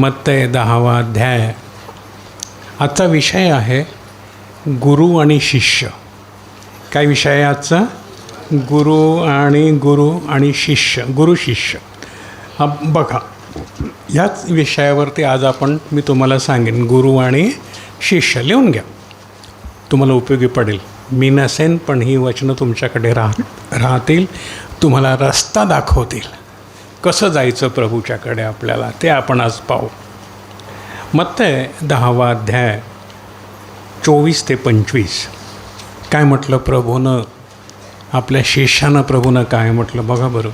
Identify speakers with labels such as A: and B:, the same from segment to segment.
A: मत्तय 10वा अध्याय. आजचा विषय आहे गुरु आणि शिष्य. काय विषय आहे आजचा? गुरु आणि शिष्य, गुरु शिष्य. बघा, ह्याच विषयावरती आज मी तुम्हाला सांगेन. गुरु आणि शिष्य लिहून घ्या, तुम्हाला उपयोगी पडेल. मी नसेन पण ही वचनं तुमच्याकडे राहतील, तुम्हाला रस्ता दाखवतील. कसं जायचं प्रभूच्याकडे आपल्याला ते आपण आज पाहू. मत्तय 10वा अध्याय 24 ते 25. काय म्हटलं प्रभूनं? आपल्या शिष्यानं प्रभूनं काय म्हटलं बघा बरं.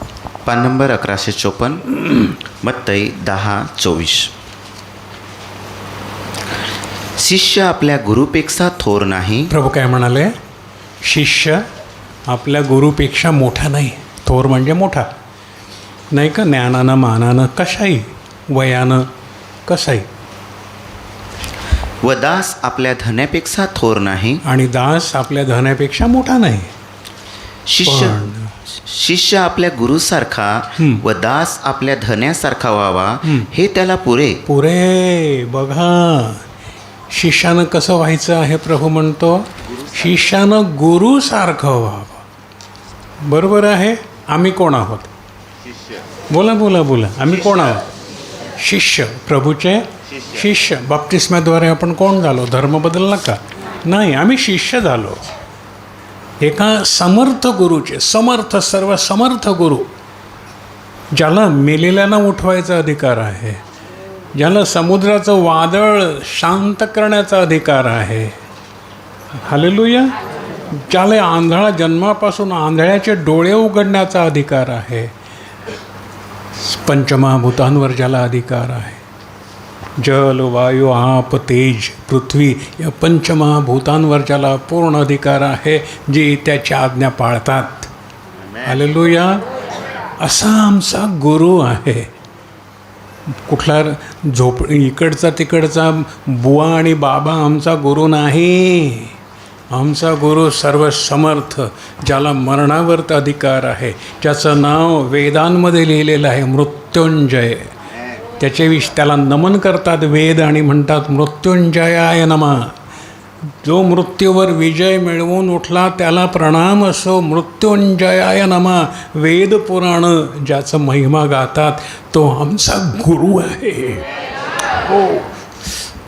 B: पान नंबर 1154, मत्तई 10:24. शिष्य आपल्या गुरुपेक्षा थोर नाही.
A: प्रभू काय म्हणाले? शिष्य आपल्या गुरुपेक्षा मोठा नाही. थोर म्हणजे मोठा नाही का? ज्ञानानं, मानानं, कशाही, वयानं, कशाही.
B: व दास आपल्या धन्यापेक्षा थोर नाही.
A: आणि दास आपल्या धन्यापेक्षा मोठा नाही.
B: शिष्य आपल्या गुरुसारखा व दास आपल्या धन्यासारखा व्हावा, हे त्याला पुरे. बघा, शिष्यानं कसं व्हायचं आहे? प्रभू म्हणतो शिष्यानं गुरुसारखं व्हावं. बरोबर आहे. आम्ही कोण आहोत? बोला. आम्ही कोण आहोत? शिष्य, प्रभूचे शिष्य. बाप्तिस्म्याद्वारे आपण कोण झालो? धर्म बदलला का? नाही, आम्ही शिष्य झालो एका समर्थ गुरुचे. सर्व समर्थ गुरु, ज्याला मेलेल्यांना उठवायचा अधिकार आहे, ज्याला समुद्राचं वादळ शांत करण्याचा अधिकार आहे. हालेलुया. ज्याला आंधळा जन्मापासून आंधळ्याचे डोळे उघडण्याचा अधिकार आहे. पंचमहाभूतांवर ज्याला अधिकार आहे. जल, वायू, आप, तेज, पृथ्वी या पंचमहाभूतांवर ज्याला पूर्ण अधिकार आहे, जे त्याच्या आज्ञा पाळतात. हालेलुया. असा आमचा गुरु आहे. कुठला इकडचा तिकडचा बुवा आणि बाबा आमचा गुरु नाही. आमचा गुरु सर्वसमर्थ, ज्याला मरणावर अधिकार आहे, ज्याचं नाव वेदांमध्ये लिहिलेलं आहे मृत्युंजय. त्याला नमन करतात वेद आणि म्हणतात मृत्युंजयाय नमः. जो मृत्यूवर विजय मिळवून उठला त्याला प्रणाम असो. मृत्युंजयाय नमः. वेद पुराण ज्याचं महिमा गातात तो आमचा गुरु आहे. हो,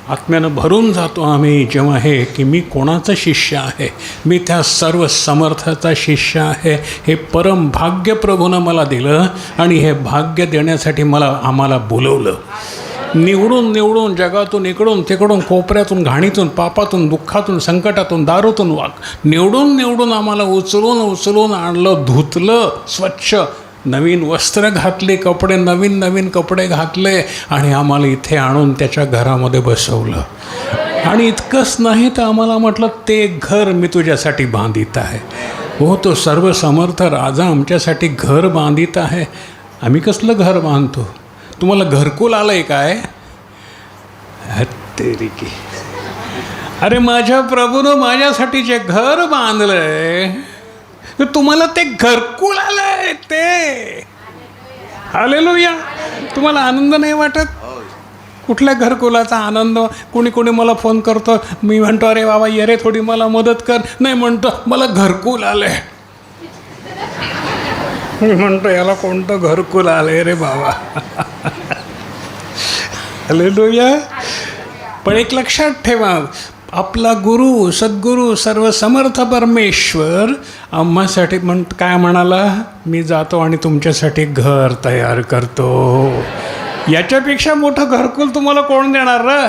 B: आत्म्यानं भरून जातो आम्ही जेव्हा हे की मी कोणाचं शिष्य आहे? मी त्या सर्व समर्थाचा शिष्य आहे. हे परम भाग्य प्रभूनं मला दिलं आणि हे भाग्य देण्यासाठी आम्हाला बोलवलं. निवडून जगातून, इकडून तिकडून, कोपऱ्यातून, घाणीतून, पापातून, दुःखातून, संकटातून, दारूतून निवडून आम्हाला उचलून आणलं, धुतलं स्वच्छ, नवीन वस्त्र घातले, नवीन कपडे घातले आणि आम्हाला इथे आणून त्याच्या घरामध्ये बसवलं. आणि इतकंच नाही तर आम्हाला म्हटलं ते घर मी तुझ्यासाठी बांधित आहे. हो, तो सर्वसमर्थ राजा आमच्यासाठी घर बांधित आहे. आम्ही कसलं घर बांधतो? तुम्हाला घरकुल आलं आहे काय? तेरिकी. अरे माझ्या प्रभूनं माझ्यासाठी जे घर बांधलं आहे, तुम्हाला ते घरकुल आलंय ते. हालेलुया. तुम्हाला आनंद नाही वाटत? कुठल्या घरकुलाचा आनंद? कोणी मला फोन करतो, मी म्हणतो अरे बाबा ये रे थोडी मला मदत कर. नाही, म्हणतो मला घरकुल आलंय. मी म्हणतो याला कोणतं घरकुल आलंय रे बाबा? हालेलुया. पण एक लक्षात ठेवा, आपला गुरु, सद्गुरू, सर्वसमर्थ परमेश्वर आम्हासाठी काय म्हणाला? मी जातो आणि तुमच्यासाठी घर तयार करतो. याच्यापेक्षा मोठं घरकुल तुम्हाला कोण देणार र?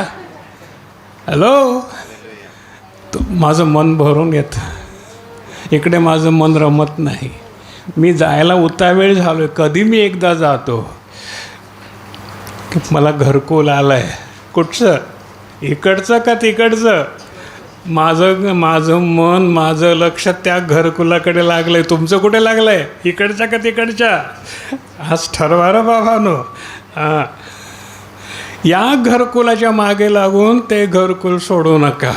B: हॅलो. माझं मन भरून येतं. इकडे माझं मन रमत नाही. मी जायला उतावेळ झालो. कधी मी एकदा जातो की मला घरकुल आलं आहे. कुठचं? इकडचं का तिकडचं? माझं मन, माझं लक्ष त्या घरकुलाकडे लागलं आहे. तुमचं कुठे लागलं आहे? इकडच्या का तिकडच्या? आज ठरवा रे बाबांनो. या घरकुलाच्या मागे लागून ते घरकुल सोडू नका.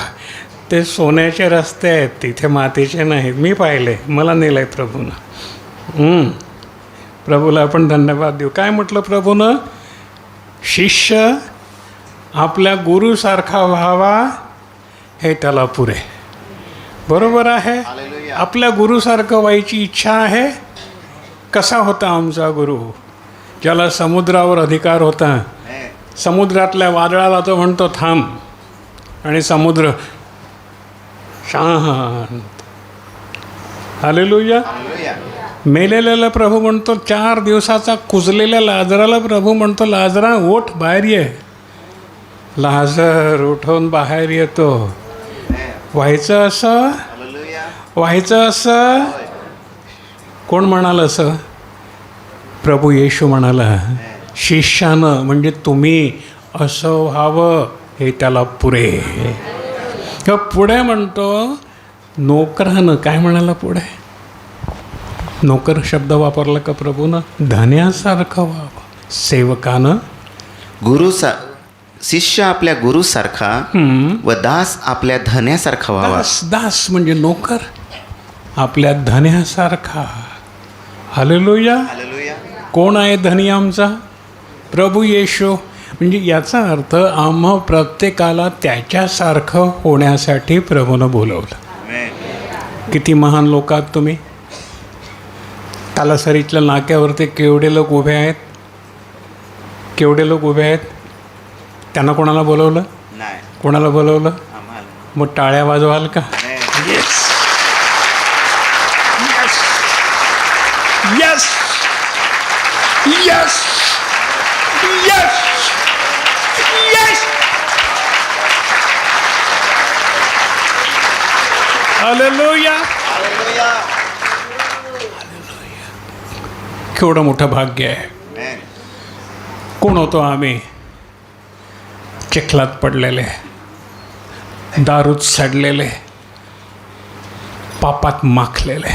B: ते सोन्याचे रस्ते आहेत, तिथे मातीचे नाहीत. मी पाहिले, मला नेलं आहे प्रभूनं. प्रभूला आपण धन्यवाद देऊ. काय म्हटलं प्रभूनं? शिष्य
A: आपल्या गुरुसारखा व्हावा हे त्याला पुरे. बरोबर आहे. आपल्या गुरुसारखं व्हायची इच्छा आहे. कसा होता आमचा गुरु, ज्याला समुद्रावर अधिकार होता. समुद्रातल्या वादळाला तो म्हणतो थांब, आणि समुद्र शांत. हालेलुया. मेलेल्याला प्रभू म्हणतो, 4 दिवसाचा कुजलेल्या लाजराला प्रभू म्हणतो, लाजरा ओठ बाहेर ये. लाजर उठून बाहेर येतो. व्हायचं असं, व्हायचं असं. कोण म्हणाल असं? प्रभू येशू म्हणाला, शिष्यानं म्हणजे तुम्ही असं व्हावं हे त्याला पुरे. पुढे म्हणतो नोकरानं, काय म्हणाला पुढे? नोकर शब्द वापरला का प्रभूनं? धन्यासारखं व्हावं. सेवकानं
C: शिष्य आपल्या गुरुसारखा व दास आपल्या धन्यासारखा व्हावा.
A: दास म्हणजे नोकर, आपल्या धन्यासारखा. हालेलुया. कोण आहे धनी आमचा? प्रभू येशू. म्हणजे याचा अर्थ आम्हा प्रत्येकाला त्याच्यासारखं होण्यासाठी प्रभूनं बोलवलं. किती महान लोक आहात तुम्ही. तालासरीतल्या नाक्यावरती केवढे लोक उभे आहेत, केवढे लोक उभे आहेत. त्यांना कोणाला बोलवलं?
C: नाही.
A: कोणाला बोलवलं? मग टाळ्या वाजवाल का? Yes yes yes yes yes. Hallelujah. केवढं मोठं भाग्य आहे. कोण होतो आम्ही? चिखलात पडलेले, दारूत सडलेले, पापात माखलेले.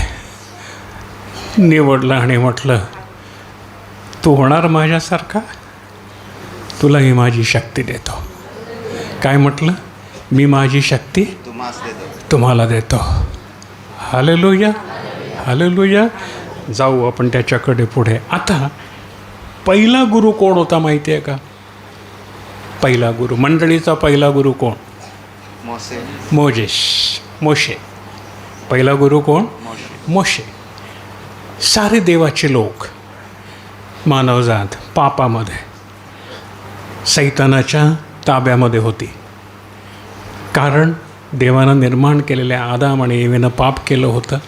A: निवडलं आणि म्हटलं तू होणार माझ्यासारखा, तुला ही माझी शक्ती देतो. काय म्हटलं? मी माझी शक्ती तुम्हाला देतो. हालेलुया. हालेलुया. जाऊ आपण त्याच्याकडे पुढे. आता पहिला गुरु कोण होता माहिती आहे का? पहिला गुरु, मंडळीचा पहिला गुरु कोण? मोशे. पहिला गुरु कोण? मोशे. सारे देवाचे लोक, मानवजात पापामध्ये, सैतानाच्या ताब्यामध्ये होती. कारण देवानं निर्माण केलेल्या आदाम आणि एवेनं पाप केलं होतं,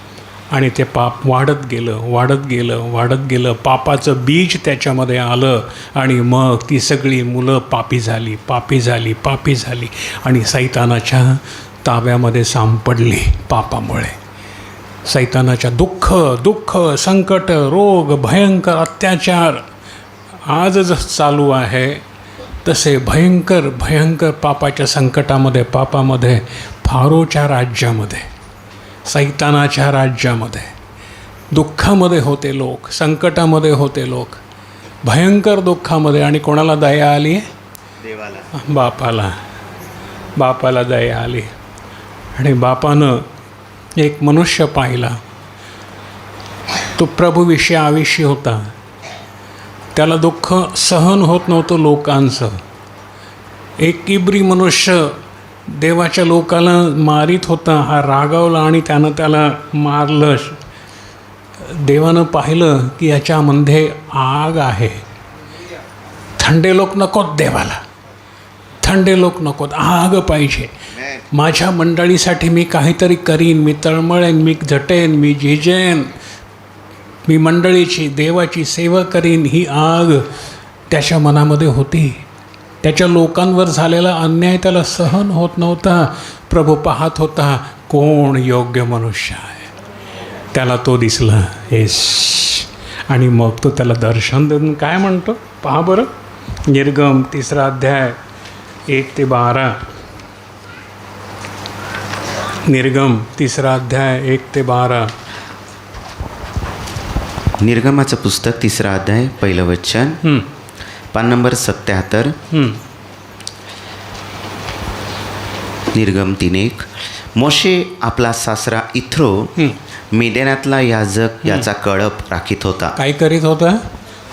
A: आणि ते पाप वाढत गेलं. पापाचं बीज त्याच्यामध्ये आलं, आणि मग ती सगळी मुलं पापी झाली आणि सैतानाच्या ताब्यामध्ये सापडली. पापामुळे सैतानाच्या दुःख, संकट, रोग, भयंकर अत्याचार आजच चालू आहे. तसे भयंकर पापाच्या संकटामध्ये, पापामध्ये, फारोच्या राज्यामध्ये, सैतानाच्या राज्यामध्ये, दुःखामध्ये होते लोक, संकटामध्ये होते लोक, भयंकर दुःखामध्ये. आणि कोणाला दया आली? देवाला. बापाला दया आली. आणि बापानं एक मनुष्य पाहिला. तो प्रभूविषयी आविषयी होता. त्याला दुःख सहन होत नव्हतं लोकांचं. एक इब्री मनुष्य देवाच्या लोकाला मारित होता. हा रागावला आणि त्यानं त्याला मारलं. देवानं पाहिलं की याच्यामध्ये आग आहे. थंडे लोक नकोत देवाला, थंडे लोक नकोत, आग पाहिजे. माझ्या मंडळीसाठी मी काहीतरी करीन, मी तळमळेन, मी झटेन, मी झिजेन, मी मंडळीची देवाची सेवा करीन. ही आग त्याच्या मनामध्ये होती. त्याच्या लोकांवर झालेला अन्याय त्याला सहन होत नव्हता. प्रभू पाहत होता कोण योग्य मनुष्य आहे. त्याला तो दिसला. येस. आणि मग तो त्याला दर्शन देऊन काय म्हणतो पहा बरं. निर्गम 3 अध्याय 1 ते 12. निर्गम 3 अध्याय 1 ते 12.
C: निर्गमाचं पुस्तक 3 अध्याय 1 वचन, पान नंबर 77. निर्गम 3:1. मोशे आपला सासरा इथ्रो मिदेनातला याजक याचा कळप राखीत होता.
A: काय करीत होता?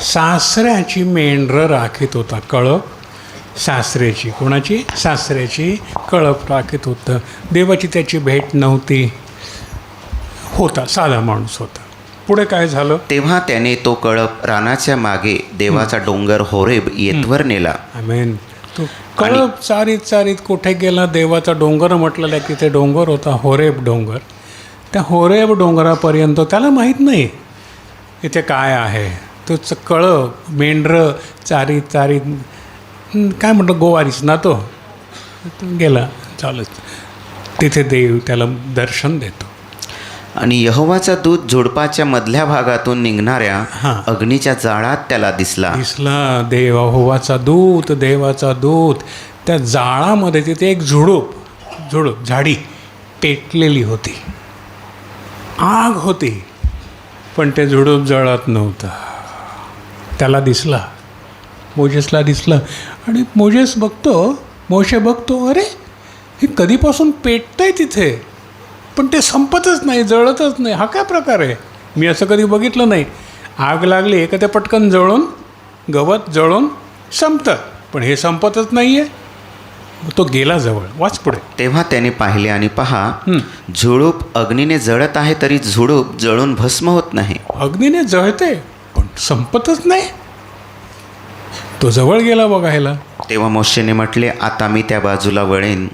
A: सासऱ्याची मेंढरं राखीत होता. कळप सासऱ्याची. कोणाची? सासऱ्याची कळप राखीत होतं. देवाची त्याची भेट नव्हती. होता, साधा माणूस होता. पुढे काय झालं?
C: तेव्हा त्याने तो कळप रानाच्या मागे देवाचा डोंगर होरेब येथवर नेला.
A: आमेन. तो कळप चारीत चारीत कुठे गेला? देवाचा डोंगर म्हटलेला की ते डोंगर होता होरेब डोंगर. त्या होरेब डोंगरापर्यंत त्याला माहीत नाही इथे काय आहे. तोच कळप मेंढरं चारीत चारीत काय म्हणतो गोवारीच ना तो गेला चालत. तिथे देव त्याला दर्शन देतो.
C: आणि यहोवाचा दूत झुडपाच्या मधल्या भागातून निघणाऱ्या
A: हां.
C: अग्नीच्या जाळात त्याला दिसला.
A: देवाचा दूत, देवाचा दूत. त्या जाळामध्ये तिथे एक झुडूप झाडी पेटलेली होती. आग होती, पण ते झुडूप जळत नव्हतं. त्याला दिसला, मोजेसला दिसलं. आणि मोशे बघतो, अरे हे कधीपासून पेटतंय तिथे, पण ते संपतच नाही, जळतच नाही. हा काय प्रकार आहे? मी असं कधी बघितलं नाही. आग लागली का ते पटकन गवत जळून संपतं, पण हे संपतच नाही आहे. तो गेला जवळ. वाच पुढे.
C: तेव्हा त्याने पाहिले आणि पहा, झुडूप अग्नीने जळत आहे तरी झुडूप जळून भस्म होत नाही.
A: अग्नीने जळते पण संपतच नाही. तो जवळ गेला बघायला.
C: तेव्हा मोशेने म्हटले, आता मी त्या बाजूला वळेन.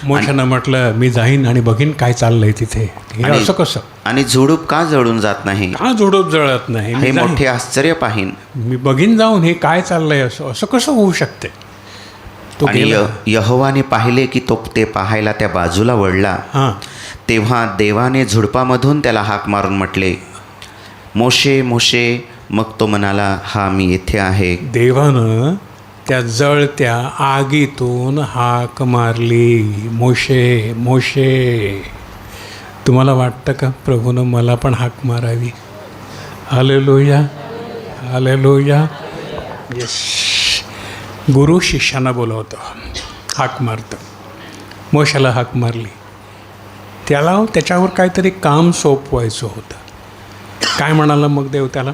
A: मोशानं म्हटलं, मी जाईन आणि बघीन काय चाललंय तिथे. हे असं कसं?
C: आणि झुडूप का जळून जात नाही
A: का झुडूप जळत नाही?
C: हे मोठे आश्चर्य पाहीन.
A: मी बघीन जाऊन हे काय चाललंय. असं कसं होऊ शकते? तो
C: आणि
A: गेला.
C: यहोवाने पाहिले की तो ते पाहायला त्या बाजूला वळला.
A: हां.
C: तेव्हा देवाने झुडपामधून त्याला हाक मारून म्हटले, मोशे मोशे. मग तो म्हणाला, हा मी येथे आहे.
A: देवानं त्या जळत्या आगीतून हाक मारली, मोशे मोशे. तुम्हाला वाटतं का प्रभूनं मला पण हाक मारावी? Hallelujah, hallelujah. येस. गुरु शिष्यानं बोलवतो, हाक मारतं. मोशाला हाक मारली. त्याच्यावर काहीतरी काम सोपवायचं होतं. काय म्हणाला मग देव त्याला?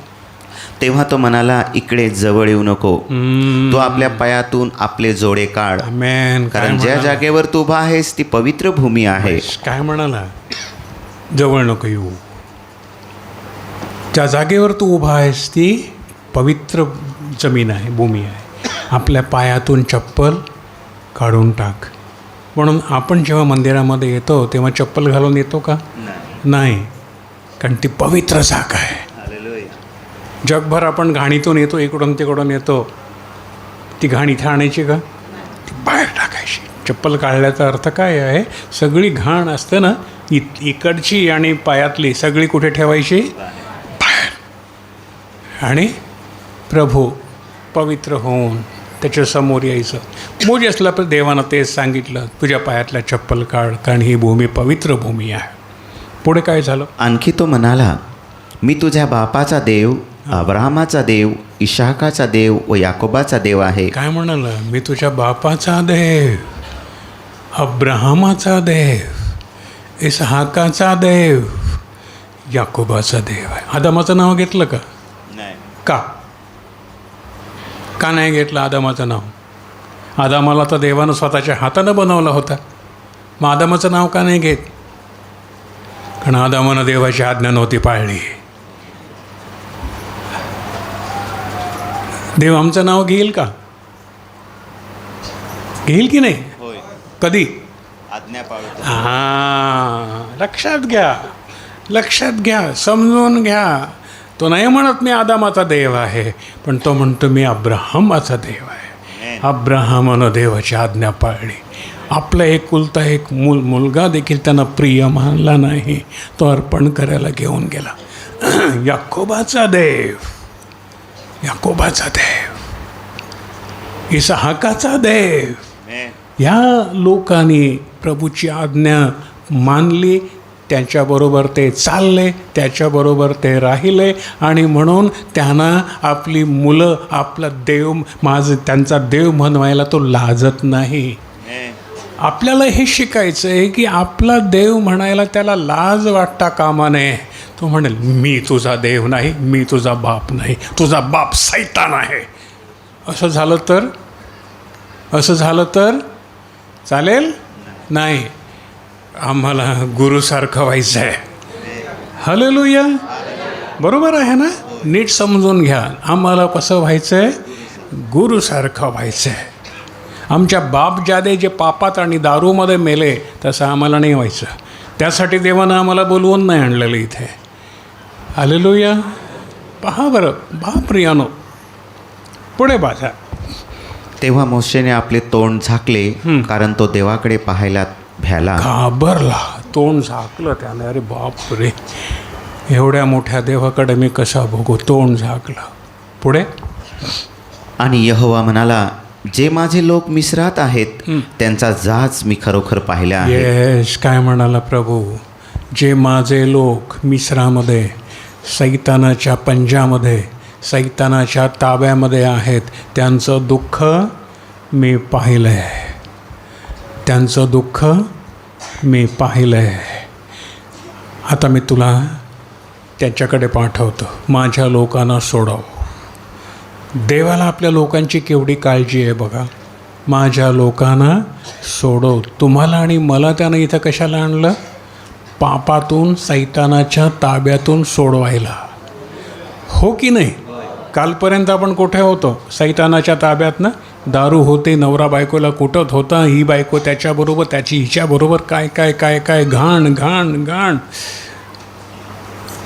C: तेव्हा तो म्हणाला, इकडे जवळ येऊ नको. तू आपल्या पायातून आपले जोडे काढ,
A: आमेन.
C: कारण ज्या जागेवर तू उभा आहेस ती पवित्र भूमी आहे.
A: काय म्हणाला? जवळ नको येऊ. ज्या जागेवर तू उभा आहेस ती पवित्र जमीन आहे, भूमी आहे. आपल्या पायातून चप्पल काढून टाक. म्हणून आपण जेव्हा मंदिरामध्ये येतो तेव्हा चप्पल घालून येतो का? नाही, कारण ती पवित्र जागा आहे. जगभर आपण घाणीतून येतो, इकडून तिकडून येतो. ती घाण इथे आणायची का? ती बाहेर टाकायची. चप्पल काढल्याचा अर्थ काय आहे? सगळी घाण असते ना, इकडची आणि पायातली सगळी कुठे ठेवायची? बाहेर. आणि प्रभू पवित्र होऊन त्याच्या समोर यायचं. मोजेसला पण देवानं तेच सांगितलं, तुझ्या पायातल्या चप्पल काढ, कारण ही भूमी पवित्र भूमी आहे. पुढे काय झालं?
C: आणखी तो म्हणाला, मी तुझ्या बापाचा देव, अब्राहमाचा देव, इशाकाचा देव व याकोबाचा देव आहे.
A: काय म्हणाला? मी तुझ्या बापाचा देव, अब्राहमाचा देव, इसहाकाचा देव, याकोबाचा देव आहे. आदमाचं नाव घेतलं का? का नाही घेतलं आदमाचं नाव? आदमाला तर देवानं स्वतःच्या हातानं बनवला होता. मग आदमाचं नाव का नाही घेत? कारण आदमानं देवाची आज्ञा नव्हती पाळली. देव आमचं नाव घेईल का? घेईल की नाही? कधी? हां, लक्षात घ्या, समजून घ्या. तो नाही म्हणत मी आदामाचा देव आहे, पण तो म्हणतो मी अब्राहमाचा देव आहे. अब्राहमानं देवाची आज्ञा पाळली. आपला एकुलता एक मुलगा देखील त्यांना प्रिय मानला नाही, तो अर्पण करायला घेऊन गेला. याकोबाचा देव, इसहाकाचा देव. या लोकांनी प्रभूची आज्ञा मानली, त्याच्याबरोबर ते चालले, त्याच्याबरोबर ते राहिले. आणि म्हणून त्यांना आपली मुलं आपला देव, त्यांचा देव म्हणवायला तो लाजत नाही. आपल्याला हे शिकायचं आहे की आपला देव म्हणायला त्याला लाज वाटता कामा नये. तो म्हणेल, मी तुझा देव नाही, मी तुझा बाप नाही, तुझा बाप सैतान आहे. असं झालं तर असं झालं तर चालेल नाही, आम्हाला गुरुसारखं व्हायचं आहे. हालेलुया. बरोबर आहे ना? नीट समजून घ्या. आम्हाला कसं व्हायचं आहे? गुरुसारखं व्हायचं आहे. आमच्या बापजादे जे पापात आणि दारूमध्ये मेले तसं आम्हाला नाही व्हायचं. त्यासाठी देवानं आम्हाला बोलवून नाही आणलेलं इथे. हालेलुया. पहा बरं, प्रियानो, पुढे बाजा.
C: तेव्हा मोशेने आपले तोंड झाकले, कारण तो देवाकडे पाहायला भ्याला.
A: घाबरला, तोंड झाकलं त्याने. अरे बाप रे, एवढ्या मोठ्या देवाकडे मी कसा बघू? तोंड झाकलं. पुढे.
C: आणि यहोवा म्हणाला, जे माझे लोक मिस्रात आहेत त्यांचा जाच मी खरोखर पाहिला आहे.
A: येस, काय म्हणाला प्रभू? जे माझे लोक मिस्रामध्ये, सैतानाच्या पंजामध्ये, सैतानाच्या ताब्यामध्ये आहेत, त्यांचं दुःख मी पाहिलं आहे. त्यांचं दुःख मी पाहिलं आहे. आता मी तुला त्याच्याकडे पाठवतो. माझ्या लोकांना सोडव. देवाला आपल्या लोकांची केवढी काळजी आहे बघा. माझ्या लोकांना सोडव. तुम्हाला आणि मला त्यानं इथं कशाला आणलं? पापातून, सैतानाच्या ताब्यातून सोडवायला. हो की नाही? कालपर्यंत आपण कुठे होतो? सैतानाच्या ताब्यातनं. दारू होते, नवरा बायकोला कुटत होता, ही बायको त्याच्याबरोबर, त्याची हिच्याबरोबर, काय काय काय काय घाण घाण घाण,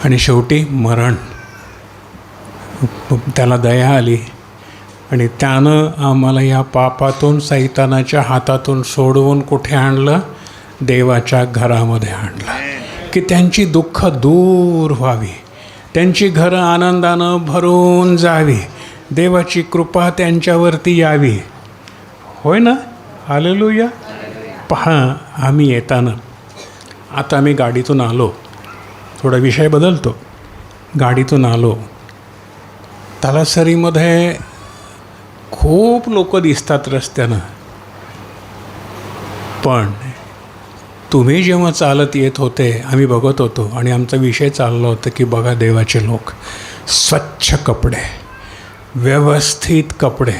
A: आणि शेवटी मरण. त्याला दया आली आणि त्यानं आम्हाला या पापातून, सैतानाच्या हातातून सोडवून कुठे आणलं? देवाच्या घरामध्ये आणलं, की त्यांची दुःख दूर व्हावी, त्यांची घरं आनंदानं भरून जावी, देवाची कृपा त्यांच्यावरती यावी. होय ना? हालेलुया. पहा, आम्ही येताना, आता मी गाडीतून आलो, थोडा विषय बदलतो. गाडीतून आलो, तलासरीमध्ये खूप लोक दिसतात रस्त्यानं, पण तुम्ही जेव्हा चालत येत होते आम्ही बघत होतो आणि आमचा विषय चालला होता की बघा देवाचे लोक, स्वच्छ कपडे, व्यवस्थित कपडे,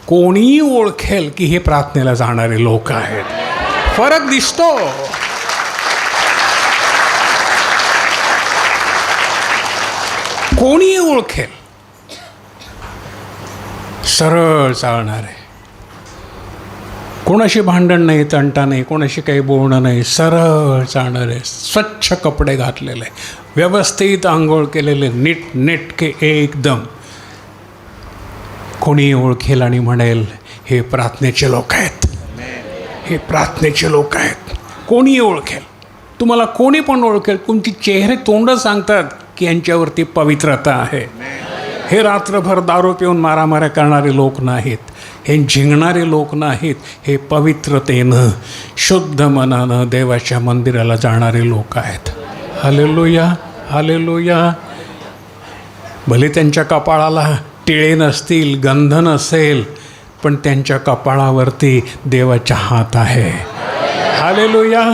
A: कोणीही ओळखेल की हे प्रार्थनेला जाणारे लोक आहेत. फरक दिसतो. कोणीही ओळखेल. सरळ चालणारे, कोणाशी भांडण नाही, तंटा नाही, कोणाशी काही बोलणं नाही, सरळ चालणारे, स्वच्छ कपडे घातलेले, व्यवस्थित आंघोळ केलेले, नीटनेटके एकदम. कोणी ओळखेल आणि म्हणेल हे प्रार्थनेचे लोक आहेत, हे प्रार्थनेचे लोक आहेत. कोणी ओळखेल, तुम्हाला कोणी पण ओळखेल. तुमची चेहरे तोंड सांगतात की यांच्यावरती पवित्रता आहे. हे रात्रभर दारू पिऊन मारामाऱ्या करणारे लोक नाहीत, हे झिंगणारे लोक नाहीत, हे पवित्रतेनं, शुद्ध मनानं देवाच्या मंदिराला जाणारे लोक आहेत. Hallelujah, hallelujah. भले त्यांच्या कपाळाला टिळे नसतील, गंध नसेल, पण त्यांच्या कपाळावरती देवाचा हात आहे. हालेलुया.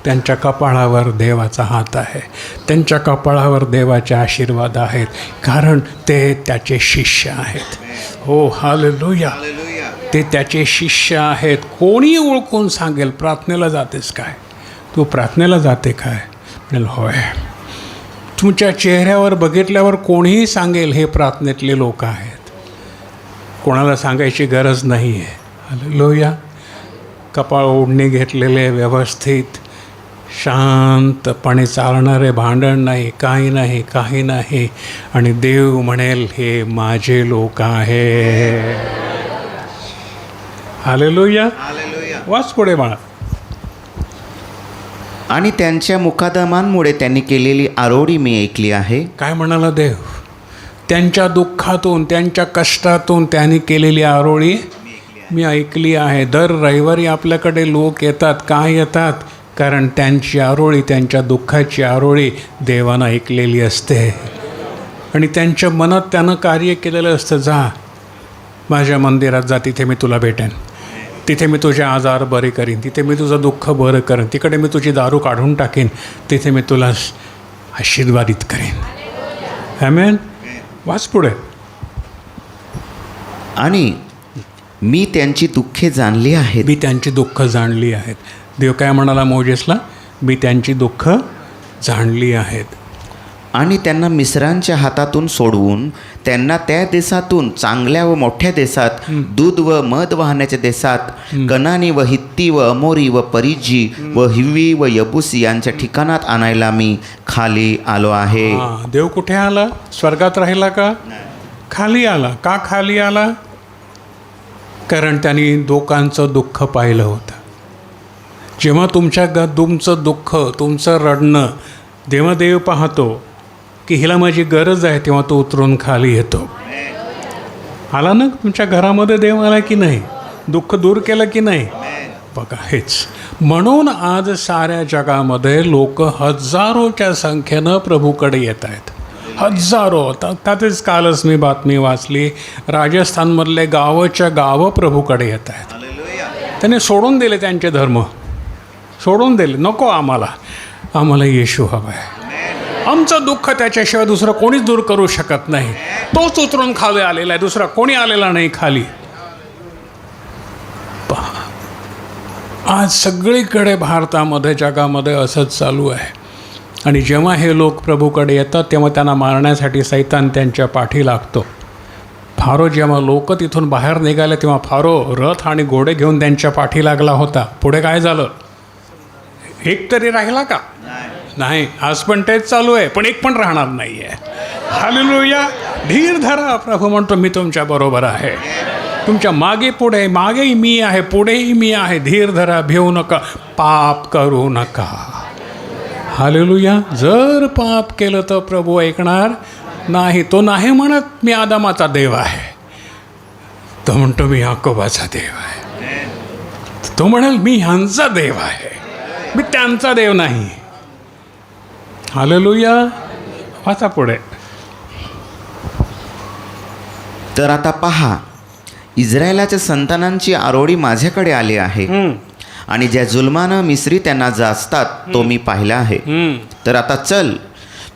A: त्यांच्या कपाळावर देवाचा हात आहे, त्यांच्या कपाळावर देवाचे आशीर्वाद आहेत, कारण ते त्याचे शिष्य आहेत. हो, हालेलुया. ते त्याचे शिष्य आहेत. कोणी ओळखून सांगेल प्रार्थनेला जातेस काय, तू प्रार्थनेला जाते काय, म्हणेल होय. तुमच्या चेहऱ्यावर बघितल्यावर कोणीही सांगेल हे प्रार्थनेतले लोक आहेत. कोणाला सांगायची गरज नाही आहे. हालेलुया. कपाळ ओढणी घेतलेले, व्यवस्थित, शांतपणे चालणारे, भांडण नाही, काही नाही, काही नाही, आणि देव म्हणेल हे माझे लोक आहे. हालेलुया. वाच पुढे बाळा.
C: आणि त्यांच्या मुकादमांमुळे त्यांनी केलेली आरोळी मी ऐकली आहे.
A: काय म्हणाला देव? त्यांच्या दुःखातून, त्यांच्या कष्टातून त्यांनी केलेली आरोळी मी ऐकली आहे. दर रविवारी आपल्याकडे लोक येतात. काय येतात? कारण त्यांची आरोळी, त्यांच्या दुःखाची आरोळी देवानं ऐकलेली असते आणि त्यांच्या मनात त्यानं कार्य केलेलं असतं. जा माझ्या मंदिरात जा, तिथे मी तुला भेटेन, तिथे मी तुझे आजार बरे करीन, तिथे मी तुझं दुःख बरं करेन, तिकडे मी तुझी दारू काढून टाकेन, तिथे मी तुला आशीर्वादित करेन. आमेन. वाच पुढे.
C: आणि मी त्यांची दुःखे जाणली आहेत.
A: मी त्यांची दुःख जाणली आहेत. देव काय म्हणाला मोजेसला? मी त्यांची दुःख जाणली आहेत.
C: आणि त्यांना मिस्रांच्या हातातून सोडवून त्यांना त्या देशातून चांगल्या व मोठ्या देशात दूध व मध वाहण्याच्या देशात कनानी व हित्ती व अमोरी व परिजी व हिव्वी व यबुसी यांच्या ठिकाणात आणायला मी खाली आलो आहे.
A: हां, देव कुठे आला? स्वर्गात राहिला का? खाली आला. का खाली आला? कारण त्यांनी लोकांचं दुःख पाहिलं होतं. जेव्हा तुमचं दुःख, तुमचं रडणं जेव्हा देव पाहतो की हिला माझी गरज आहे, तेव्हा तो उतरून खाली येतो. आला ना तुमच्या घरामध्ये देव आला की नाही? दुःख दूर केलं की नाही? बघा हेच म्हणून आज साऱ्या जगामध्ये लोक हजारोच्या संख्येनं प्रभूकडे येत आहेत. हजारो. त्यातच कालच मी बातमी वाचली, राजस्थानमधले गावच्या गावं प्रभूकडे येत आहेत. त्याने सोडून दिले त्यांचे धर्म, सोडून दिले. नको आम्हाला येशू हवा आहे. आमचं दुःख त्याच्याशिवाय दुसरं कोणीच दूर करू शकत नाही. तोच उतरून खाली आलेला आहे, दुसरा कोणी आलेला नाही खाली. पहा, आज सगळीकडे भारतामध्ये, जगामध्ये असंच चालू आहे. आणि जेव्हा हे लोक प्रभूकडे येतात तेव्हा त्यांना मारण्यासाठी सैतान त्यांच्या पाठी लागतो. फारो जेव्हा लोक तिथून बाहेर निघाले तेव्हा फारो रथ आणि घोडे घेऊन त्यांच्या पाठी लागला होता. पुढे काय झालं? एक तरी राहिला का? नाही. आज पण तेच चालू आहे, पण एक पण राहणार नाही आहे. हालेलुया. धीर धरा. प्रभू म्हणतो मी तुमच्या बरोबर आहे. तुमच्या मागेही मी आहे, पुढेही मी आहे. धीर धरा, भिवू नका, पाप करू नका. हालेलुया. जर पाप केलं तर प्रभू ऐकणार नाही. तो नाही म्हणत मी आदामाचा देव आहे, तो म्हणतो मी याकोबाचा देव आहे. तो म्हणाल मी ह्यांचा देव आहे, मी त्यांचा देव नाही. हालेलुया. वाचा पुढे.
C: तर आता पहा, इस्रायलाच्या संतानांची आरोळी माझ्याकडे आली आहे आणि ज्या जुलमानं मिस्री त्यांना जाचतात तो मी पाहिला आहे. तर आता चल,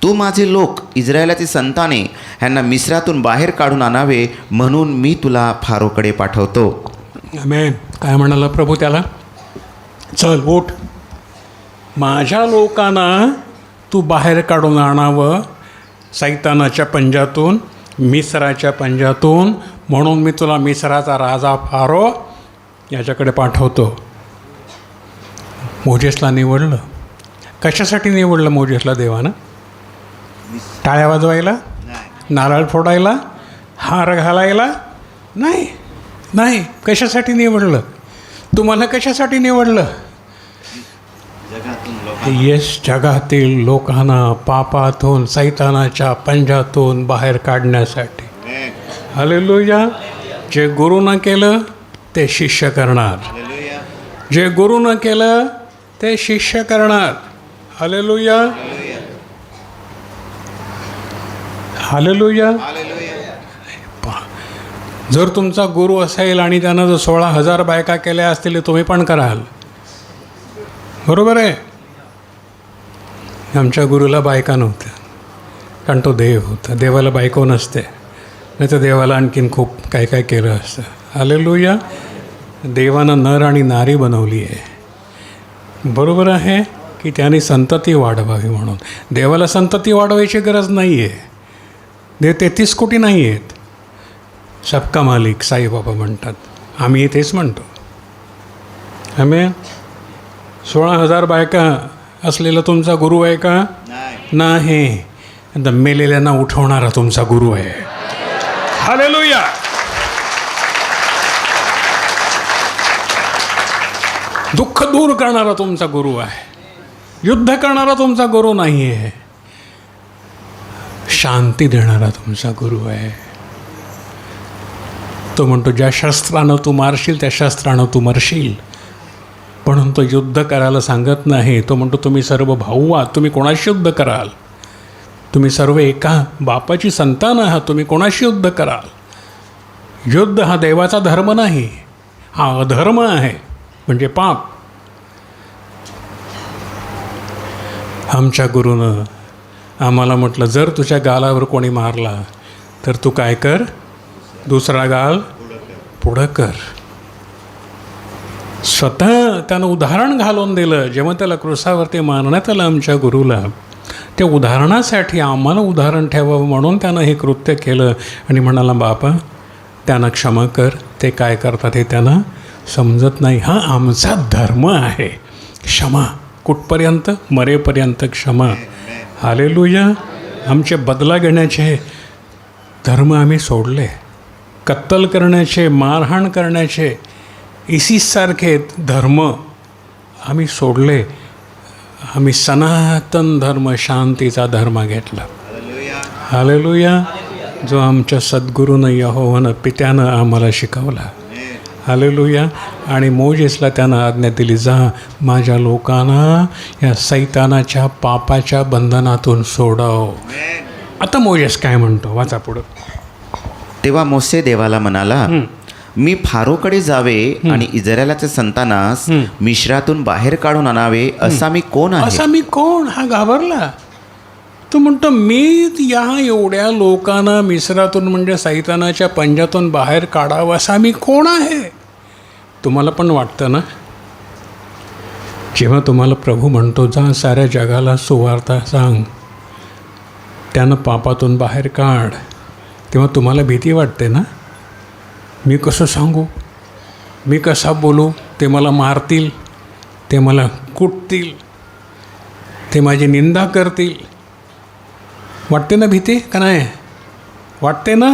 C: तू माझे लोक इस्रायलाची संताने ह्यांना मिस्रातून बाहेर काढून आणावे म्हणून मी तुला फारोकडे पाठवतो.
A: आमेन. काय म्हणाला प्रभू त्याला? चल उठ, माझ्या लोकांना तू बाहेर काढून आणावं सैतानाच्या पंजातून, मिस्राच्या पंजातून, म्हणून मी तुला मिस्राचा राजा फारो याच्याकडे पाठवतो. मोजेसला निवडलं. कशासाठी निवडलं मोजेसला देवानं? टाळ्या वाजवायला? नारळ फोडायला? हार घालायला? नाही नाही. कशासाठी निवडलं? तुम्हाला कशासाठी निवडलं? येस, जगातील लोकांना पापातून, सैतानाच्या पंजातून बाहेर काढण्यासाठी. हालेलुया. जे गुरुनं केलं ते शिष्य करणार. जे गुरुनं केलं ते शिष्य करणार. हालेलुया. हालेलुया. जर तुमचा गुरु असेल आणि त्यानं जर 16,000 बायका केल्या असतील तुम्ही पण कराल. बरोबर आहे. आमच्या गुरुला बायका नव्हत्या, कारण तो देव होता. देवाला बायको नसते, नाही तर देवाला आणखीन खूप काय काय केलं असतं. हालेलुया. देवानं नर आणि नारी बनवली आहे. बरोबर आहे की त्याने संतती वाढवावी म्हणून. देवाला संतती वाढवायची गरज नाही आहे. देव 33 कोटी नाही आहेत. सबका मालिक साईबाबा म्हणतात. आम्ही तेच म्हणतो. आम्ही 16,000 बायका असलेला तुमचा गुरु आहे का? नाही. मेलेल्यांना उठवणारा तुमचा गुरु आहे. हालेलुया. दुःख दूर करणारा तुमचा गुरु आहे. युद्ध करणारा तुमचा गुरु नाही आहे. शांती देणारा तुमचा गुरु आहे. तो म्हणतो ज्या शस्त्रानं तू मारशील त्या शस्त्रानं तू मरशील. म्हणून तो युद्ध करायला सांगत नाही. तो म्हणतो तुम्ही सर्व भाऊ आहात, तुम्ही कोणाशी युद्ध कराल? तुम्ही सर्व एका बापाची संतान आहात, तुम्ही कोणाशी युद्ध कराल? युद्ध हा देवाचा धर्म नाही, हा अधर्म आहे, म्हणजे पाप. आमच्या गुरुनं आम्हाला म्हटलं जर तुझ्या गालावर कोणी मारला तर तू काय कर? दुसरा गाल पुढं कर. स्वतः त्यानं उदाहरण घालून दिलं. जेव्हा त्याला क्रूसावरती मारण्यात आलं आमच्या गुरुला, त्या उदाहरणासाठी आम्हाला उदाहरण ठेवावं म्हणून त्यानं हे कृत्य केलं. आणि म्हणाला, बापा त्यांना क्षमा कर, ते काय करतात हे त्यांना समजत नाही. हा आमचा धर्म आहे, क्षमा. कुठपर्यंत? मरेपर्यंत क्षमा. हालेलुया. आमचे बदला घेण्याचे धर्म आम्ही सोडले. कत्तल करण्याचे, मारहाण करण्याचे, इसिससारखे धर्म आम्ही सोडले. आम्ही सनातन धर्म, शांतीचा धर्म घेतला. हालेलुया. जो आमच्या सद्गुरूनं यहोवानं पित्यानं आम्हाला शिकवला. हालेलुया. आणि मोजेसला त्यानं आज्ञा दिली, जा माझ्या लोकांना या सैतानाच्या पापाच्या बंधनातून सोडव. आता मोजेस काय म्हणतो, वाचा पुढं.
C: तेव्हा मोसे देवाला म्हणाला, मी फारोकडे जावे आणि इस्रायलाच्या संतानास मिश्रातून बाहेर काढून आणावे, असा मी कोण आहे?
A: असा मी कोण? हा घाबरला. तो म्हणतो, मी या एवढ्या लोकांना मिस्रातून म्हणजे सैतानाच्या पंजातून बाहेर काढावं, असा मी कोण आहे? तुम्हाला पण वाटतं ना, जेव्हा तुम्हाला प्रभू म्हणतो जा साऱ्या जगाला सुवार्ता सांग, त्यानं पापातून बाहेर काढ, तेव्हा तुम्हाला भीती वाटते ना, मी कसं सांगू, मी कसा बोलू, ते मला मारतील, ते मला कुटतील, ते माझी निंदा करतील. वाटते ना भीती का नाही? वाटते ना.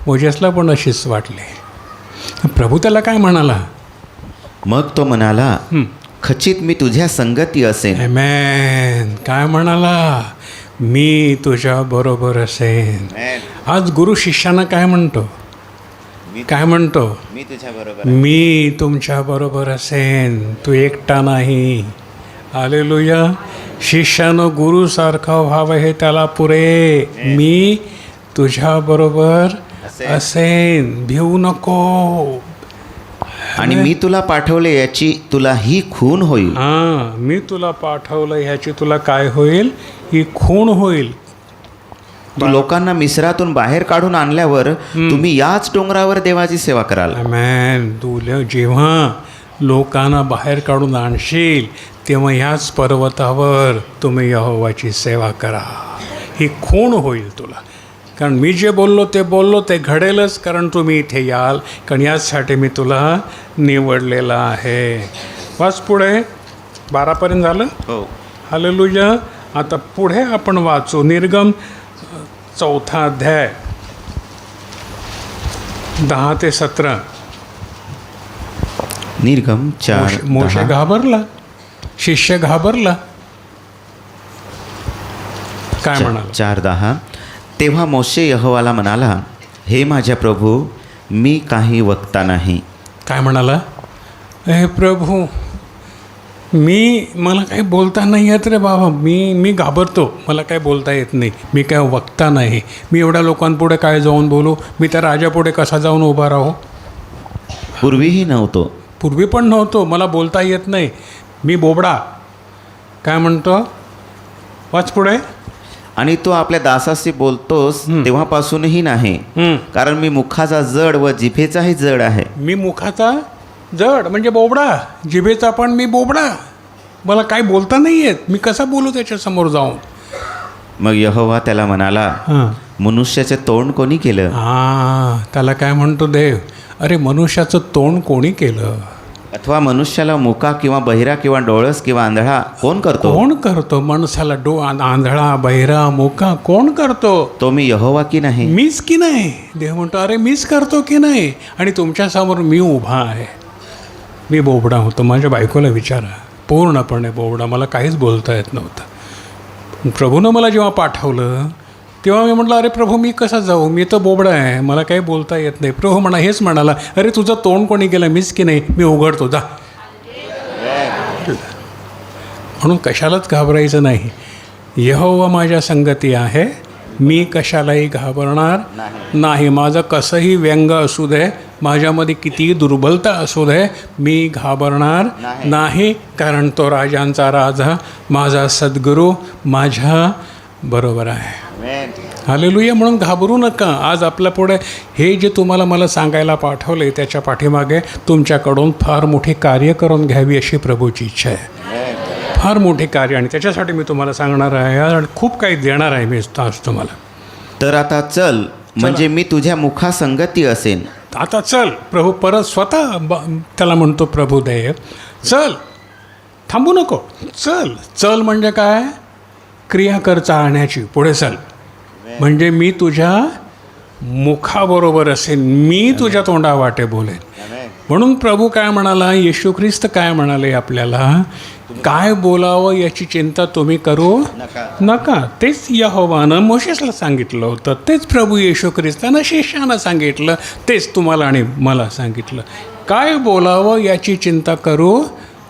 A: मोजेसला पण अशीच वाटली. प्रभू त्याला काय म्हणाला?
C: मग तो म्हणाला, खचित मी तुझ्या संगती असेन.
A: आमेन. काय म्हणाला? मी तुझ्या बरोबर असेन. आज गुरु शिष्यानं काय म्हणतो? काय म्हणतो?
C: मी तुझ्या बरोबर,
A: मी तुमच्या बरोबर असेन, तू एकटा नाही. हालेलुया. शिष्यानं गुरुसारखा व्हावं हे त्याला पुरे. मी तुझ्याबरोबर असेन, भिवू नको.
C: आणि मी तुला पाठवले याची तुला ही खून होईल.
A: हां, मी तुला पाठवलं ह्याची तुला काय होईल? ही खूण होईल.
C: तू लोकांना मिस्रातून बाहेर काढून आणल्यावर तुम्ही याच डोंगरावर देवाची सेवा कराल.
A: आमेन. तुला जेव्हा लोकांना बाहेर काढून आणशील तेव्हा ह्याच पर्वतावर तुम्ही यहोवाची सेवा करा. ही खूण होईल तुला. कारण मी जे बोललो ते घडेलच, कारण तुम्ही इथे याल, कारण याचसाठी मी तुला निवडलेलं आहे. वाच पुढे. 12पर्यंत झालं.
C: हो.
A: हालेलुया. आता पुढे आपण वाचू निर्गम 4 अध्याय 10 ते 17.
C: निर्गम 4
A: मोशे घाबरला, शिष्य घाबरला. काय म्हणाला?
C: 4:10. तेव्हा मोशे यहोवाला म्हणाला, हे माझ्या प्रभू, मी काही वक्ता नाही.
A: काय म्हणाला? हे प्रभू, मला काही बोलता नाही येत रे बाबा. मी घाबरतो, मला काय बोलता येत नाही, मी काय वक्ता नाही. मी एवढ्या लोकांपुढे काय जाऊन बोलू? मी त्या राजापुढे कसा जाऊन उभा राहू?
C: पूर्वीही नव्हतो.
A: पूर्वी पण नव्हतो, मला बोलता येत नाही, मी बोबडा. काय म्हणतो? वाच पुढे.
C: आणि तू आपल्या दासाशी बोलतोस तेव्हापासूनही नाही, कारण मी मुखाचा जड व जिभेचाही जड आहे.
A: मी मुखाचा जड म्हणजे बोबडा, जिभेचा पण मी बोबडा, मला काय बोलता नाही येत, मी कसा बोलू त्याच्यासमोर जाऊन?
C: मग यहोवा त्याला म्हणाला, मनुष्याचे तोंड कोणी केलं?
A: त्याला काय म्हणतो देव? अरे मनुष्याचं तोंड कोणी केलं?
C: अथवा मनुष्याला मुका किंवा बहिरा किंवा डोळस किंवा आंधळा कोण करतो?
A: कोण करतो? माणसाला आंधळा, बहिरा, मुका कोण करतो?
C: तो मी यहोवा की नाही?
A: मीच की नाही? देव म्हणतो, अरे मीच करतो की नाही? आणि तुमच्यासमोर मी उभा आहे. मी बोबडा होतो. माझ्या बायकोला विचारा, पूर्णपणे बोबडा, मला काहीच बोलता येत नव्हतं. प्रभूनं मला जेव्हा पाठवलं तेव्हा मी म्हटलं, अरे प्रभू मी कसा जाऊ, मी तर बोबडा आहे, मला काही बोलता येत नाही. प्रभू हेच म्हणाला, अरे तुझं तोंड कोणी केलं? मीच की नाही? मी उघडतो, जा. म्हणून कशालाच घाबरायचं नाही. यहोवा माझ्या संगती आहे, मी कशालाही घाबरणार नाही. माझं कसंही व्यंग असू दे, माझ्यामध्ये कितीही दुर्बलता असू दे, मी घाबरणार नाही, कारण तो राजांचा राजा माझा सद्गुरू माझ्या बरोबर आहे. हालेलुया. म्हणून घाबरू नका. आज आपल्या पुढे हे जे तुम्हाला मला सांगायला पाठवले त्याच्या पाठीमागे तुमच्याकडून फार मोठी कार्य करून घ्यावी अशी प्रभूची इच्छा आहे. फार मोठे कार्य, आणि त्याच्यासाठी मी तुम्हाला सांगणार आहे आणि खूप काही देणार आहे मी आज तुम्हाला.
C: तर आता चल, म्हणजे मी तुझ्या मुखासंगती असेन.
A: आता चल. प्रभू परत स्वतः त्याला म्हणतो प्रभुदेव, चल, थांबू नको, चल. चल म्हणजे काय? क्रिया कर चालण्याची. पुढे चल म्हणजे मी तुझ्या मुखाबरोबर असेन, मी तुझ्या तोंडावाटे बोलेन. म्हणून प्रभू काय म्हणाला, येशू ख्रिस्त काय म्हणाले आपल्याला, काय बोलावं याची चिंता तुम्ही करू नका. तेच यहोवानं मोशेसला सांगितलं होतं, तेच प्रभू येशू ख्रिस्तानं शिष्यानं सांगितलं, तेच तुम्हाला आणि मला सांगितलं. काय बोलावं याची चिंता करू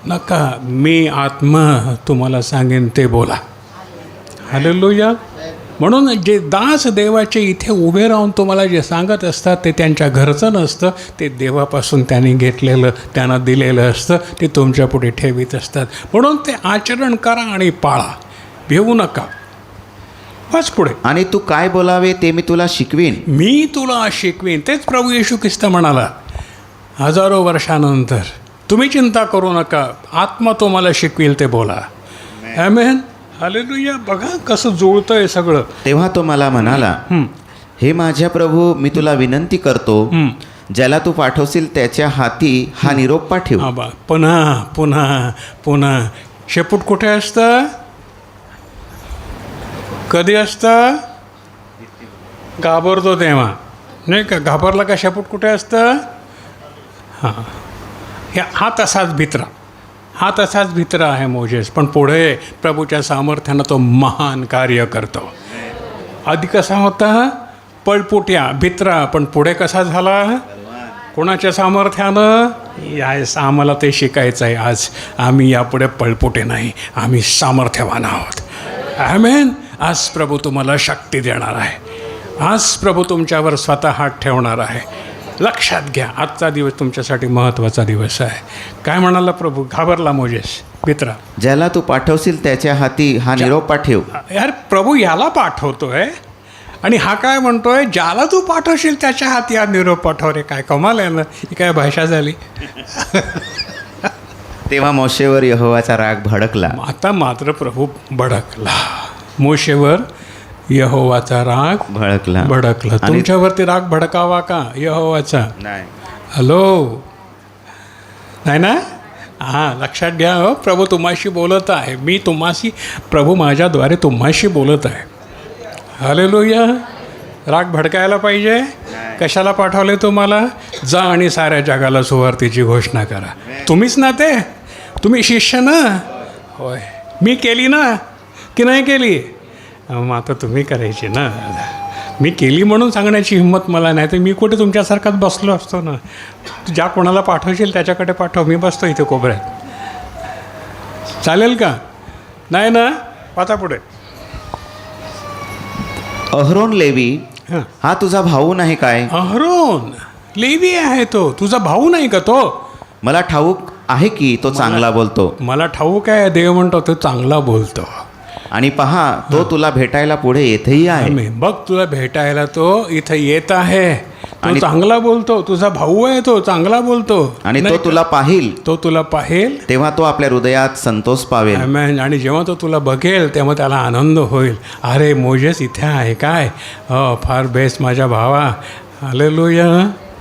A: नका, मी आत्मा तुम्हाला सांगेन ते बोला. हालेलुया. म्हणून जे दास देवाचे इथे उभे राहून तुम्हाला जे सांगत असतात ते त्यांच्या घरचं नसतं, ते देवापासून त्यांनी घेतलेलं, त्यांना दिलेलं असतं, ते तुमच्या पुढे ठेवीत असतात. म्हणून ते आचरण करा आणि पाळा, भिवू नका. वाच पुढे.
C: आणि तू काय बोलावे ते मी तुला शिकवीन.
A: मी तुला शिकवीन. तेच प्रभू येशू ख्रिस्त म्हणाला हजारो वर्षानंतर. तुम्ही चिंता करू नका, आत्मा तुम्हाला शिकवील ते बोला. आमेन. हालेलुया. बघा कसं जुळतंय सगळं.
C: तेव्हा तो मला म्हणाला, हे माझ्या प्रभू, मी तुला विनंती करतो, ज्याला तू पाठवशील त्याच्या हाती हा निरोप पाठव.
A: हा बा. पुन्हा पुन्हा पुन्हा. शेपूट कुठे असतं? कधी असतं? घाबरतो तेव्हा, नाही का? घाबरला का शेपूट कुठे असतं? हां, हा तसाच भित्रा, हा तसाच भित्रा आहे मोजेस. पण पुढे प्रभूच्या सामर्थ्यानं तो महान कार्य करतो. आधी कसा होता? पळपुट्या भित्रा, पण पुढे कसा झाला? कोणाच्या सामर्थ्यानं? यास आम्हाला ते शिकायचं आहे आज. आम्ही यापुढे पळपुटे नाही, आम्ही सामर्थ्यवान आहोत. आमेन. आज प्रभू तुम्हाला शक्ती देणार आहे. आज प्रभू तुमच्यावर स्वतः हात ठेवणार आहे. लक्षात घ्या, आजचा दिवस तुमच्यासाठी महत्त्वाचा दिवस आहे. काय म्हणाला प्रभू? घाबरला मोजेस मित्रा.
C: ज्याला तू पाठवशील त्याच्या हाती हा निरोप पाठव.
A: यार, प्रभू याला पाठवतोय आणि हा काय म्हणतोय? ज्याला तू पाठवशील त्याच्या हाती हा निरोप पाठव. रे काय कमाल आहे ना, ही काय भाषा झाली.
C: तेव्हा मोशेवर यहोवाचा राग भडकला.
A: आता मात्र प्रभू भडकला. मोशेवर यहोवाचा राग भडकला. तुमच्यावरती राग भडकावा का यहोवाचा?
C: नाही.
A: हॅलो, नाही ना? हां, लक्षात घ्या. हो, प्रभू तुम्हाशी बोलत आहे. मी तुम्हाशी, प्रभू माझ्याद्वारे तुम्हाशी बोलत आहे. हालेलुया. राग भडकायला पाहिजे. कशाला पाठवले तुम्हाला? जा आणि साऱ्या जगाला सुवार्तेची घोषणा करा. तुम्हीच ना ते? तुम्ही शिष्य ना? होय. मी केली ना की नाही केली? मग आता तुम्ही करायची ना. मी केली म्हणून सांगण्याची हिंमत मला नाही, तर मी कुठे तुमच्यासारखाच बसलो असतो ना. ज्या कोणाला पाठवशील त्याच्याकडे पाठव. मी बसतो इथे कोपऱ्यात. चालेल का? नाही ना? आता पुढे.
C: अहरोन लेवी हा तुझा भाऊ नाही काय?
A: अहरोन लेवी आहे तो. तुझा भाऊ नाही का तो?
C: मला ठाऊक आहे की तो चांगला बोलतो.
A: मला ठाऊक आहे. देव म्हणतो तो चांगला बोलतो.
C: आणि पहा, तो तुला भेटायला पुढे येथेही आहे.
A: बघ, तुला भेटायला तो इथं येत आहे. तो चांगला बोलतो. तुझा भाऊ आहे, तो चांगला बोलतो.
C: आणि तो तुला पाहिल,
A: तो तुला पाहेल
C: तेव्हा तो आपल्या हृदयात संतोष पावेल.
A: आमेन. आणि जेव्हा तो तुला बघेल तेव्हा त्याला आनंद होईल. अरे मोजेस इथे आहे काय? हो, फार बेस्ट माझ्या भावा. हालेलुया.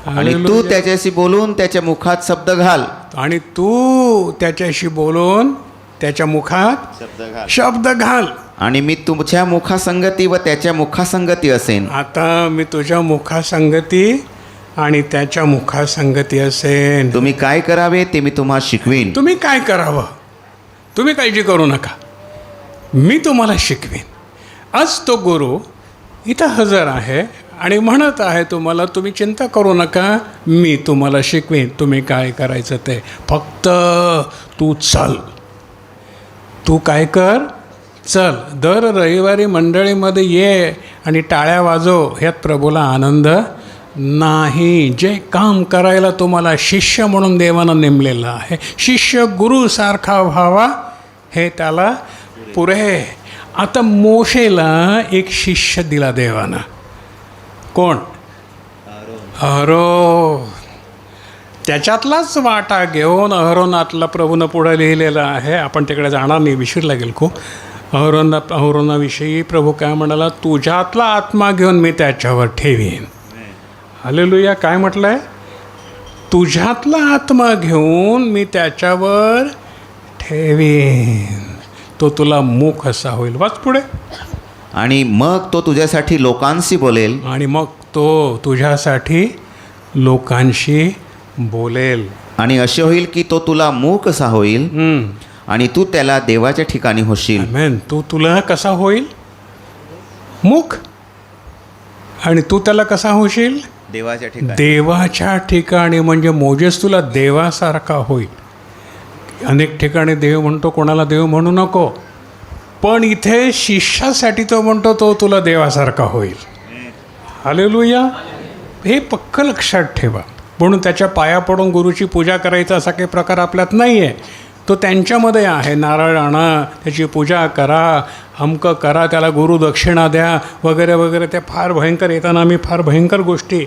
C: आणि तू त्याच्याशी बोलून त्याच्या मुखात शब्द घाल.
A: आणि तू त्याच्याशी बोलून त्याच्या मुखात शब्द घाल.
C: आणि मी तुझ्या मुखासंगती व त्याच्या मुखासंगती असेन.
A: आता मी तुझ्या मुखासंगती आणि त्याच्या मुखासंगती असेन.
C: तुम्ही काय करावे ते मी तुम्हाला शिकवीन.
A: तुम्ही काय करावं? तुम्ही काळजी करू नका, मी तुम्हाला शिकवीन. आज तो गुरु इथं हजर आहे आणि म्हणत आहे तुम्हाला, तुम्ही चिंता करू नका, मी तुम्हाला शिकवीन. तुम्ही काय करायचं ते फक्त तू चल. तू काय कर? चल. दर रविवारी मंडळीमध्ये ये आणि टाळ्या वाजव, ह्यात प्रभूला आनंद नाही. जे काम करायला तुम्हाला शिष्य म्हणून देवानं नेमलेलं आहे, शिष्य गुरुसारखा व्हावा, हे त्याला पुरे. आता मोशेला एक शिष्य दिला देवानं. कोण? अहरोन. त्याच्यातलाच वाटा घेऊन अहरोनातला प्रभूनं पुढं लिहिलेलं आहे. आपण तिकडे जाणार नाही, विशीर लागेल खूप. अहरोनाविषयी प्रभू काय म्हणाला, तुझ्यातला आत्मा घेऊन मी त्याच्यावर ठेवीन. हालेलुया. काय म्हटलं आहे? तुझ्यातला आत्मा घेऊन मी त्याच्यावर ठेवीन, तो तुला मुख असा होईल. वाच पुढे.
C: आणि मग तो तुझ्यासाठी लोकांशी बोलेल.
A: आणि मग तो तुझ्यासाठी लोकांशी बोलेल.
C: आणि असे होईल की तो तुला मूक कसा होईल आणि तू त्याला देवाच्या ठिकाणी होशील.
A: आमेन. तू तुला कसा होईल? मुख. आणि तू त्याला कसा होशील?
C: देवाच्या ठिकाणी.
A: देवाच्या ठिकाणी. म्हणजे मोजेस तुला देवासारखा होईल. अनेक ठिकाणी देव म्हणतो, कोणाला देव म्हणू नको, पण इथे शिष्यासाठी तो म्हणतो तो तुला देवासारखा होईल. हालेलुया. हे पक्क लक्षात ठेवा. म्हणून त्याच्या पाया पडून गुरुची पूजा करायचा असा काही प्रकार आपल्यात नाही आहे. तो त्यांच्यामध्ये आहे. नारळ आणा, त्याची पूजा करा, अमकं करा, त्याला गुरुदक्षिणा द्या वगैरे वगैरे. ते फार भयंकर. येताना आम्ही फार भयंकर गोष्टी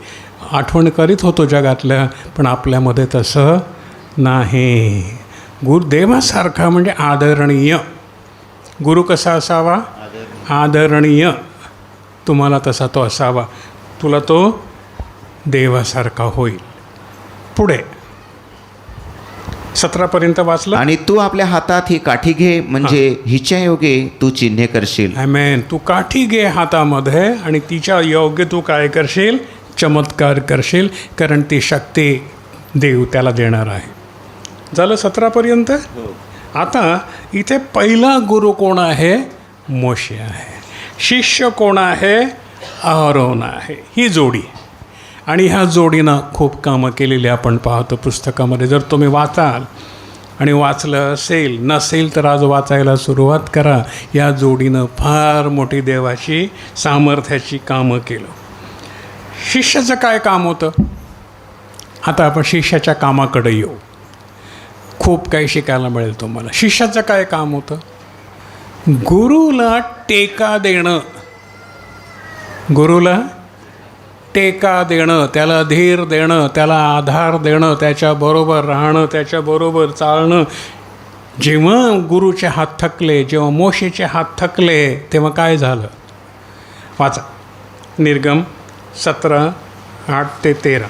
A: आठवण करीत होतो जगातल्या, पण आपल्यामध्ये तसं नाही. गुरुदेवासारखा म्हणजे आदरणीय. गुरु कसा असावा? आदरणीय. तुम्हाला तसा तो असावा. तुला तो देवासारखा होईल. पुढे 17पर्यंत वाचलं.
C: आणि तू आपल्या हातात ही काठी घे, म्हणजे हिच्या योगे तू चिन्हे करशील.
A: आमेन. तू काठी घे हातामध्ये आणि तिच्या योग्य तू काय करशील? चमत्कार करशील, कारण ती शक्ती देव त्याला देणार आहे. झालं 17पर्यंत. आता इथे पहिला गुरु कोण आहे? मोशे आहे. शिष्य कोण आहे? अहरोन आहे. ही जोडी. आणि ह्या जोडीनं खूप कामं केलेली आपण पाहतो पुस्तकामध्ये. जर तुम्ही वाचाल आणि वाचलं असेल, नसेल तर आज वाचायला सुरुवात करा. या जोडीनं फार मोठी देवाची सामर्थ्याची कामं केलं. शिष्याचं काय काम होतं? आता आपण शिष्याच्या कामाकडे येऊ. खूप काही शिकायला मिळेल तुम्हाला. शिष्याचं काय काम होतं? गुरुला टेका देणं. गुरुला टेका देणं, त्याला धीर देणं, त्याला आधार देणं, त्याच्याबरोबर राहणं, त्याच्याबरोबर चालणं. जेव्हा गुरुचे हात थकले, जेव्हा मोशेचे हात थकले, तेव्हा काय झालं? वाचा. निर्गम 17:8-13.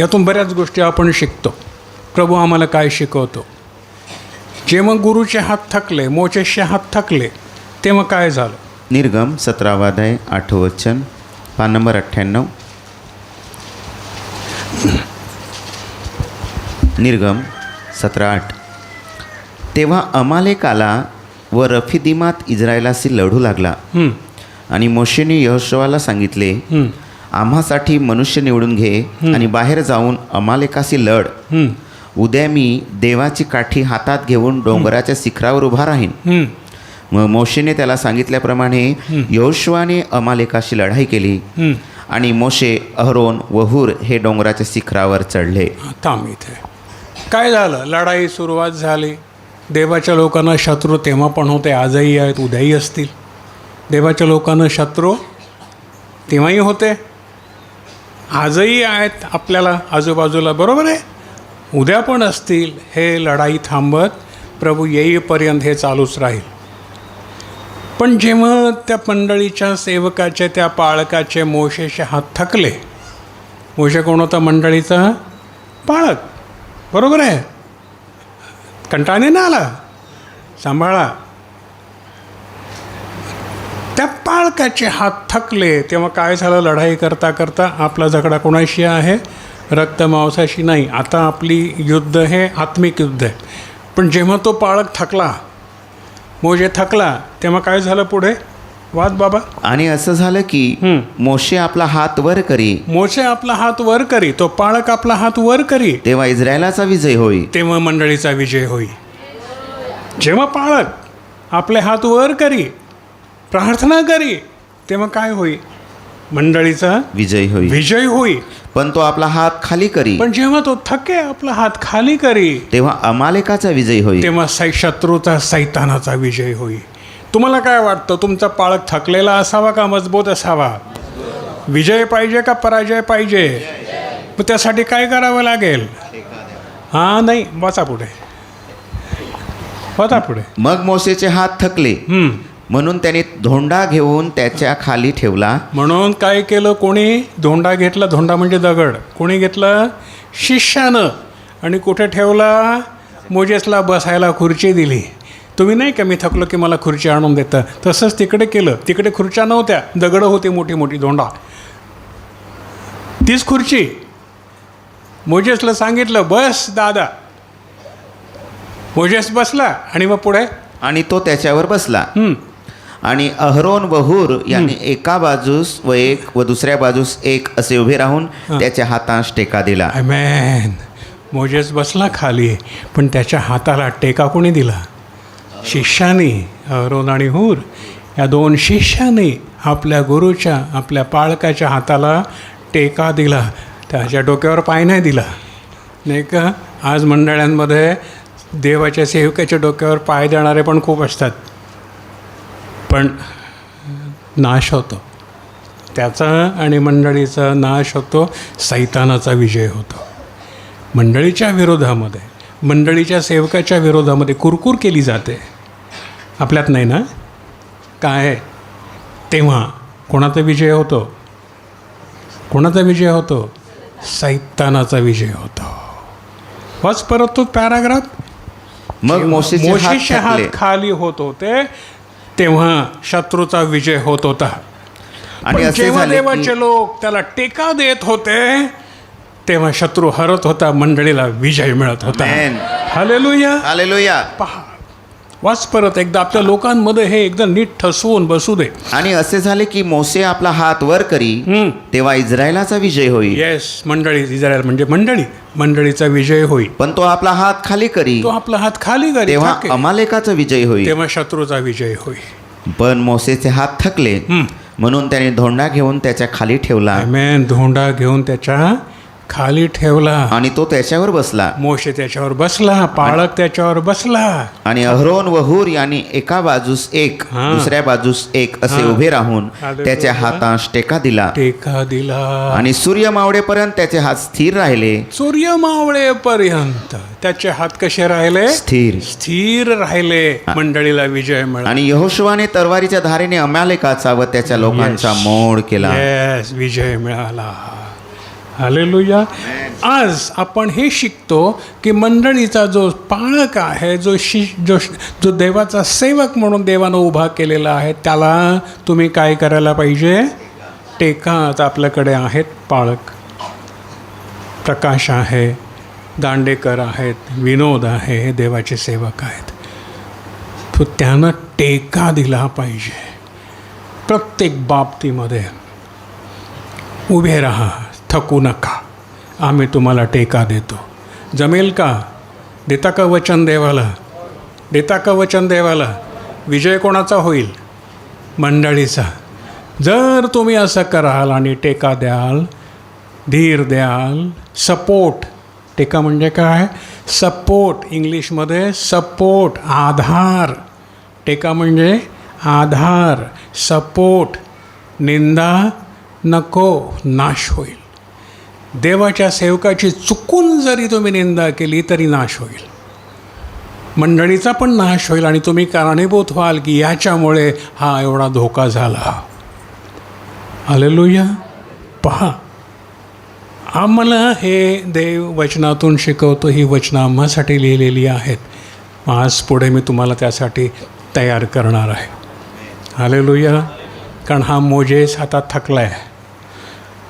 A: यातून बऱ्याच गोष्टी आपण शिकतो. प्रभू आम्हाला काय शिकवतो? जेव्हा गुरुचे हात थकले, मोशेचे हात थकले, तेव्हा काय झालं?
C: निर्गम 17 8 वचन, पान नंबर 98. निर्गम 17:8. तेव्हा अमालेकाला व रफिदिमात इस्रायलाशी लढू लागला. आणि मोशेने यहोशुवाला सांगितले, आम्हासाठी मनुष्य निवडून घे आणि बाहेर जाऊन अमालेकाशी लढ. उद्या मी देवाची काठी हातात घेऊन डोंगराच्या शिखरावर उभा राहीन. मग मोशेने त्याला सांगितल्याप्रमाणे यहोशुवाने अमालेकाशी लढाई केली. आणि मोशे, अहरोन व हूर हे डोंगराच्या शिखरावर चढले.
A: थांब. इथे काय झालं? लढाई सुरुवात झाली. देवाच्या लोकांना शत्रू तेव्हा पण होते, आजही आहेत, उद्याही असतील. देवाच्या लोकांना शत्रू तेव्हाही होते, आजही आहेत आपल्याला आजूबाजूला. बरोबर आहे. उद्या पण असतील. हे लढाई थांबत प्रभू येईपर्यंत हे चालूच राहील. पण जेव्हा त्या मंडळीच्या सेवकाचे, त्या पाळकाचे, मोशेचे हात थकले. मोशे कोण होता? मंडळीचा पाळक. बरोबर आहे. कंटाळणे ना आला, सांभाळा. त्या पाळकाचे हात थकले तेव्हा काय झालं? लढाई करता करता आपला झगडा कोणाशी आहे? रक्तमांसाशी नाही. आता आपली युद्ध हे आत्मिक युद्ध आहे. पण जेव्हा तो पाळक थकला, मोशे थकला, तेव्हा काय झालं पुढे? वाद बाबा.
C: आणि असं झालं की मोशे आपला हात वर करी.
A: मोशे आपला हात वर करी, तो पाळक आपला हात वर करी,
C: तेव्हा इस्रायलाचा विजय होई.
A: तेव्हा मंडळीचा विजय होई. जेव्हा पाळक आपले हात वर करी, प्रार्थना करी, तेव्हा काय होई? मंडळीचा
C: विजय होई.
A: विजय होई.
C: पण तो आपला हात खाली करी,
A: पण जेव्हा तो थके, आपला हात खाली करी,
C: तेव्हा अमालेकाचा विजय होई.
A: तेव्हा शत्रूचा, सैतानाचा विजय होई. तुम्हाला काय वाटतं, तुमचा पाळक थकलेला असावा का मजबूत असावा? विजय पाहिजे का पराजय पाहिजे? मग त्यासाठी काय करावं लागेल? हां, नाही, वाचा पुढे, वाचा पुढे.
C: मग मोसेचे हात थकले म्हणून त्याने धोंडा घेऊन त्याच्या खाली ठेवला.
A: म्हणून काय केलं? कोणी धोंडा घेतला? धोंडा म्हणजे दगड. कोणी घेतलं? शिष्यानं. आणि कुठे ठेवला? मोजेसला बसायला खुर्ची दिली. तुम्ही नाही का, मी थकलो की मला खुर्ची आणून देतं, तसंच तिकडे केलं. तिकडे खुर्च्या नव्हत्या, दगडं होती मोठी मोठी, धोंडा, तीच खुर्ची. मोजेसला सांगितलं बस दादा. मोजेस बसला आणि मग पुढे
C: आणि तो त्याच्यावर बसला. आणि अहरोन व हूर यांनी एका बाजूस व एक व दुसऱ्या बाजूस एक असे उभे राहून त्याच्या हातास टेका दिला.
A: आमेन. मोजेस बसला खाली, पण त्याच्या हाताला टेका कोणी दिला? शिष्याने. अहरोन आणि हूर या दोन शिष्याने आपल्या गुरुच्या, आपल्या पाळकाच्या हाताला टेका दिला. त्याच्या डोक्यावर पाय नाही दिला, नाही का? आज मंडळांमध्ये देवाच्या सेवकाच्या डोक्यावर पाय देणारे पण खूप असतात, पण नाश होतो त्याचा, आणि मंडळीचा नाश होतो, सैतानाचा विजय होतो. मंडळीच्या विरोधामध्ये, मंडळीच्या सेवकाच्या विरोधामध्ये कुरकुर केली जाते. आपल्यात नाही ना? काय? तेव्हा कोणाचा विजय होतो? कोणाचा विजय होतो? सैतानाचा विजय होतो. वाच परत तो पॅराग्राफ.
C: मग मोसेचे
A: मोशेचे हात
C: थकले
A: खाली होत होते तेव्हा शत्रूचा विजय होत होता.
C: आणि
A: पण
C: असे
A: जेव्हा
C: झाले
A: देवाचे
C: की
A: लोक त्याला टेका देत होते तेव्हा शत्रू हरत होता, मंडळीला विजय मिळत होता.
C: आमेन.
A: हालेलुया.
C: हालेलुया.
A: पहा, वाच परत एकदा. आपल्या लोकांमध्ये हे एकदम नीट ठसवून बसू दे.
C: आणि असे झाले की मोसे आपला हात वर करी तेव्हा इस्रायलाचा विजय होईल.
A: येस, मंडळी, इस्रायल म्हणजे मंडळी, मंडळीचा विजय होईल.
C: पण तो आपला हात खाली करी
A: तो आपला हात खाली करी
C: तेव्हा
A: थके,
C: अमालेकाचा विजय होईल.
A: तेव्हा शत्रूचा विजय होईल.
C: पण मोसेचे हात थकले म्हणून त्याने धोंडा घेऊन त्याच्या खाली ठेवला.
A: आमेन. धोंडा घेऊन त्याच्या खाली ठेवला
C: आणि तो त्याच्यावर बसला.
A: मोशे त्याच्यावर बसला, पाळक त्याच्यावर बसला.
C: आणि अहरोन व हूर यांनी एका बाजूस एक दुसऱ्या बाजूस एक असे उभे राहून त्याच्या हातास टेका दिला.
A: टेका दिला.
C: आणि सूर्य मावळेपर्यंत त्याचे हात स्थिर राहिले.
A: सूर्य मावळेपर्यंत त्याचे हात कसे राहिले?
C: स्थिर.
A: स्थिर राहिले. मंडळीला विजय मिळाला.
C: आणि यहोशुवाने तरवारीच्या धारेने अमालेकाचा व त्याच्या लोकांचा मोड केला.
A: येस, विजय मिळाला. हालेलुया. आज आपण हे शिकतो की मंडळीचा जो पाळक आहे, जो देवाचा सेवक म्हणून देवानं उभा केलेला आहे, त्याला तुम्ही काय करायला पाहिजे? टेका. आता आपल्याकडे आहेत पाळक. प्रकाश आहे, दांडेकर आहेत, विनोद आहे, हे देवाचे सेवक आहेत. तो त्यानं टेका दिला पाहिजे. प्रत्येक बाबतीमध्ये उभे राहा, थकू नका, आम्ही तुम्हाला टेका देतो. जमेल का? देता का वचन देवाला? देता का वचन देवाला? विजय कोणाचा होईल? मंडळीचा. जर तुम्ही असं कराल आणि टेका द्याल, धीर द्याल, सपोर्ट. टेका म्हणजे काय? सपोर्ट. इंग्लिशमध्ये सपोर्ट, आधार. टेका म्हणजे आधार, सपोर्ट. निंदा नको, नाश होईल. देवाच्या सेवकाची चुकून जरी तुम्ही निंदा केली तरी नाश होईल. मंडळीचा पण नाश होईल आणि तुम्ही कारणीभूत व्हाल की याच्यामुळे हा एवढा धोका झाला. हालेलुया. पहा, आम्हाला हे देव वचनातून शिकवतो. ही वचनं आम्हासाठी लिहिलेली आहेत. आज पुढे मी तुम्हाला त्यासाठी तयार करणार आहे. हालेलुया. कारण हा मोजेस हातात थकला आहे,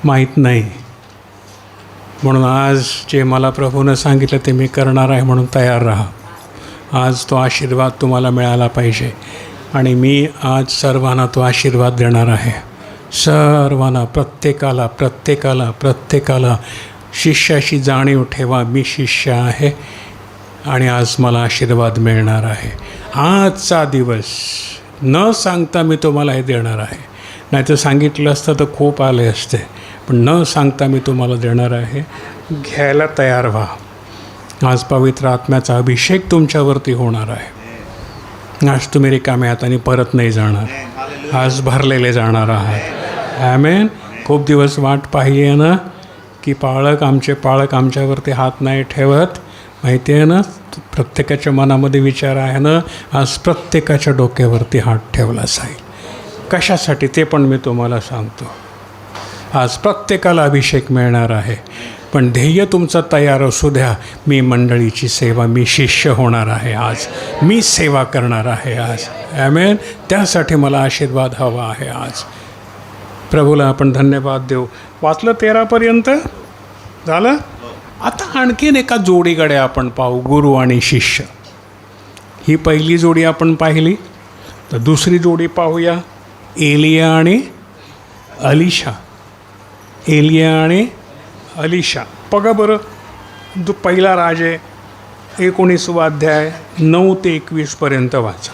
A: माहीत नाही, म्हणून आज जे मला प्रभूनं सांगितलं ते मी करणार आहे, म्हणून तयार राहा. आज तो आशीर्वाद तुम्हाला मिळाला पाहिजे आणि मी आज सर्वांना तो आशीर्वाद देणार आहे. सर्वांना, प्रत्येकाला प्रत्येकाला प्रत्येकाला शिष्याशी जाणीव ठेवा, मी शिष्य आहे आणि आज मला आशीर्वाद मिळणार आहे. आजचा दिवस न सांगता मी तुम्हाला हे देणार आहे. नाहीतर सांगितलं असतं तर खूप आले असते, पण न सांगता मी तुम्हाला देणार आहे. घ्यायला तयार व्हा. आज पवित्र आत्म्याचा अभिषेक तुमच्यावरती होणार आहे. आज तुम्ही रिकाम्या हाताने परत नाही जाणार, आज भरलेले जाणार आहात. ॲमेन. खूप दिवस वाट पाहिली आहे ना की पाळक आमच्यावरती हात नाही ठेवत. माहिती आहे ना, प्रत्येकाच्या मनामध्ये विचार आहे ना, आज प्रत्येकाच्या डोक्यावरती हात ठेवला जाईल. कशासाठी ते पण मी तुम्हाला सांगतो. आज प्रत्येकाला अभिषेक मिळणार आहे, पण ध्येय तुमचं तयार असू द्या. मी मंडळीची सेवा, मी शिष्य होणार आहे, आज मी सेवा करणार आहे आज. ॲमेन. त्यासाठी मला आशीर्वाद हवा आहे आज. प्रभूला आपण धन्यवाद देऊ. वाचलं 13पर्यंत झालं. आता आणखीन एका जोडीकडे आपण पाहू, गुरु आणि शिष्य. ही पहिली जोडी आपण पाहिली, तर दुसरी जोडी पाहूया, एलिया आणि अलिशा. एलिया आणि अलिशा. बघा बरं, पहिला राजे 19वा अध्याय 9 ते 21पर्यंत वाचा.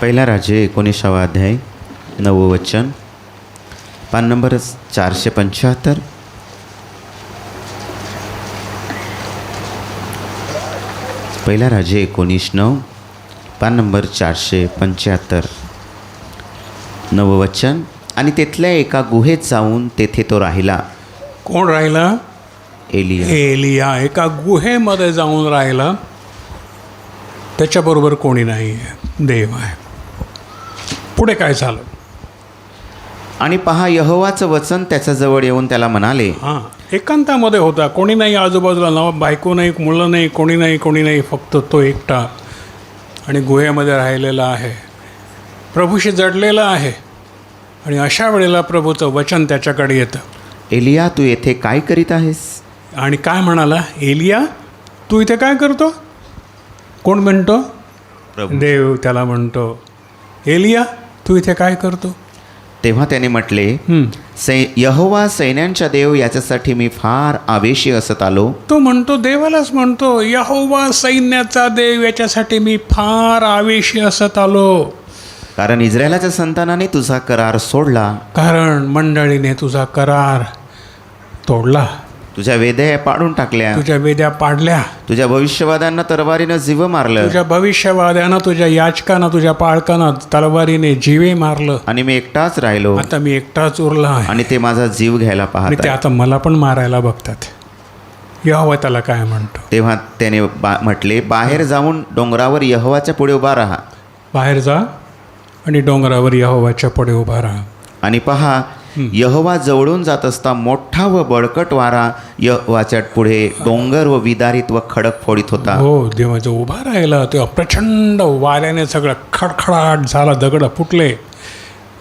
C: पहिला राजे 19वा अध्याय 9वं वचन, पान नंबर 475. पहिला राजे 19:9, पान नंबर 475. 9वं वचन. आणि तिथल्या एका गुहेत जाऊन तेथे तो राहिला.
A: कोण राहिला?
C: एलिया.
A: एलिया एका गुहेमध्ये जाऊन राहिला. त्याच्याबरोबर कोणी नाही आहे, देव आहे. पुढे काय झालं?
C: आणि पहा, यहोवाचं वचन त्याच्याजवळ येऊन त्याला म्हणाले.
A: हां, एकांतामध्ये होता, कोणी नाही आजूबाजूला, ना बायको नाही, मुलं नाही, कोणी नाही, फक्त तो एकटा आणि गुहेमध्ये राहिलेला आहे, प्रभूशी जडलेला आहे. आणि अशा वेळेला प्रभूचं वचन त्याच्याकडे येतं.
C: एलिया, तू येथे काय करीत आहेस?
A: आणि काय म्हणाला? एलिया, तू इथे काय करतो? कोण म्हणतो?
C: प्रभू.
A: देव त्याला म्हणतो, एलिया तू इथे काय करतो?
C: तेव्हा त्याने म्हटले, यहोवा सैन्यांच्या देव याच्यासाठी मी फार आवेशी असत आलो.
A: तो म्हणतो, देवालाच म्हणतो, यहोवा सैन्याचा देव याच्यासाठी मी फार आवेशी असत आलो.
C: कारण इस्रायलाच्या संतानाने तुझा करार सोडला.
A: कारण मंडळीने तुझा करार तोडला,
C: तुझ्या वेद्या पाडून टाकल्या,
A: तुझ्या वेद्या पाडल्या,
C: तुझ्या भविष्यवाद्यांना तलवारीनं जीव मारलं,
A: तुझ्या भविष्यवाद्यांना, तुझ्या याचकांना, तुझ्या पाळकांना तलवारीने जीवे मारलं.
C: आणि मी एकटाच राहिलो.
A: आता मी एकटाच उरला आहे
C: आणि ते माझा जीव घ्यायला
A: आणि
C: पाहत
A: ते
C: आहेत.
A: आता मला पण मारायला बघतात. यहोवा त्याला काय म्हणतो?
C: तेव्हा त्याने म्हटले, बाहेर जाऊन डोंगरावर यहोवाच्या पुढे उभा राहा.
A: बाहेर जा आणि डोंगरावर यहोवाच्या पुढे उभा राहा.
C: आणि पहा, यहोवा जवळून जात असता मोठा व बळकट वारा यहोवाच्या पुढे डोंगर व विदारित व खडक फोडीत होता.
A: हो, जेव्हा जो उभा राहिला तेव्हा प्रचंड वाऱ्याने सगळं खडखडाट झाला, दगड फुटले,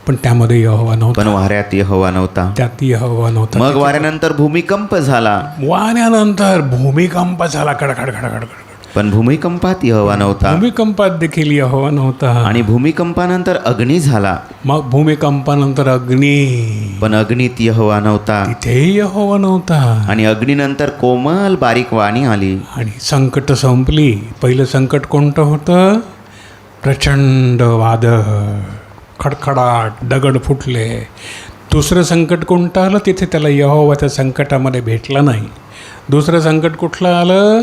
A: पण त्यामध्ये यहोवा नव्हता.
C: पण वाऱ्यात यहोवा नव्हता.
A: त्यात यहोवा नव्हता.
C: मग वाऱ्यानंतर भूमिकंप झाला.
A: वाऱ्यानंतर भूमिकंप झाला, खडखड खडखड खडखड.
C: पण भूमिकंपात यहोवा नव्हता.
A: भूमिकंपात देखील यहोवा नव्हता.
C: आणि भूमिकंपानंतर अग्नी झाला.
A: मग भूमिकंपानंतर अग्नी,
C: पण अग्नीत यहोवा नव्हता.
A: तिथेही यहोवा नव्हता.
C: आणि अग्नीनंतर कोमल बारीक वाणी आली.
A: आणि संकट संपली. पहिलं संकट कोणतं होतं? प्रचंड वादळ, खडखडाट, दगड फुटले. दुसरं संकट कोणतं आलं? तिथे त्याला यहोवा त्या संकटामध्ये भेटला नाही. दुसरं संकट कुठलं आलं?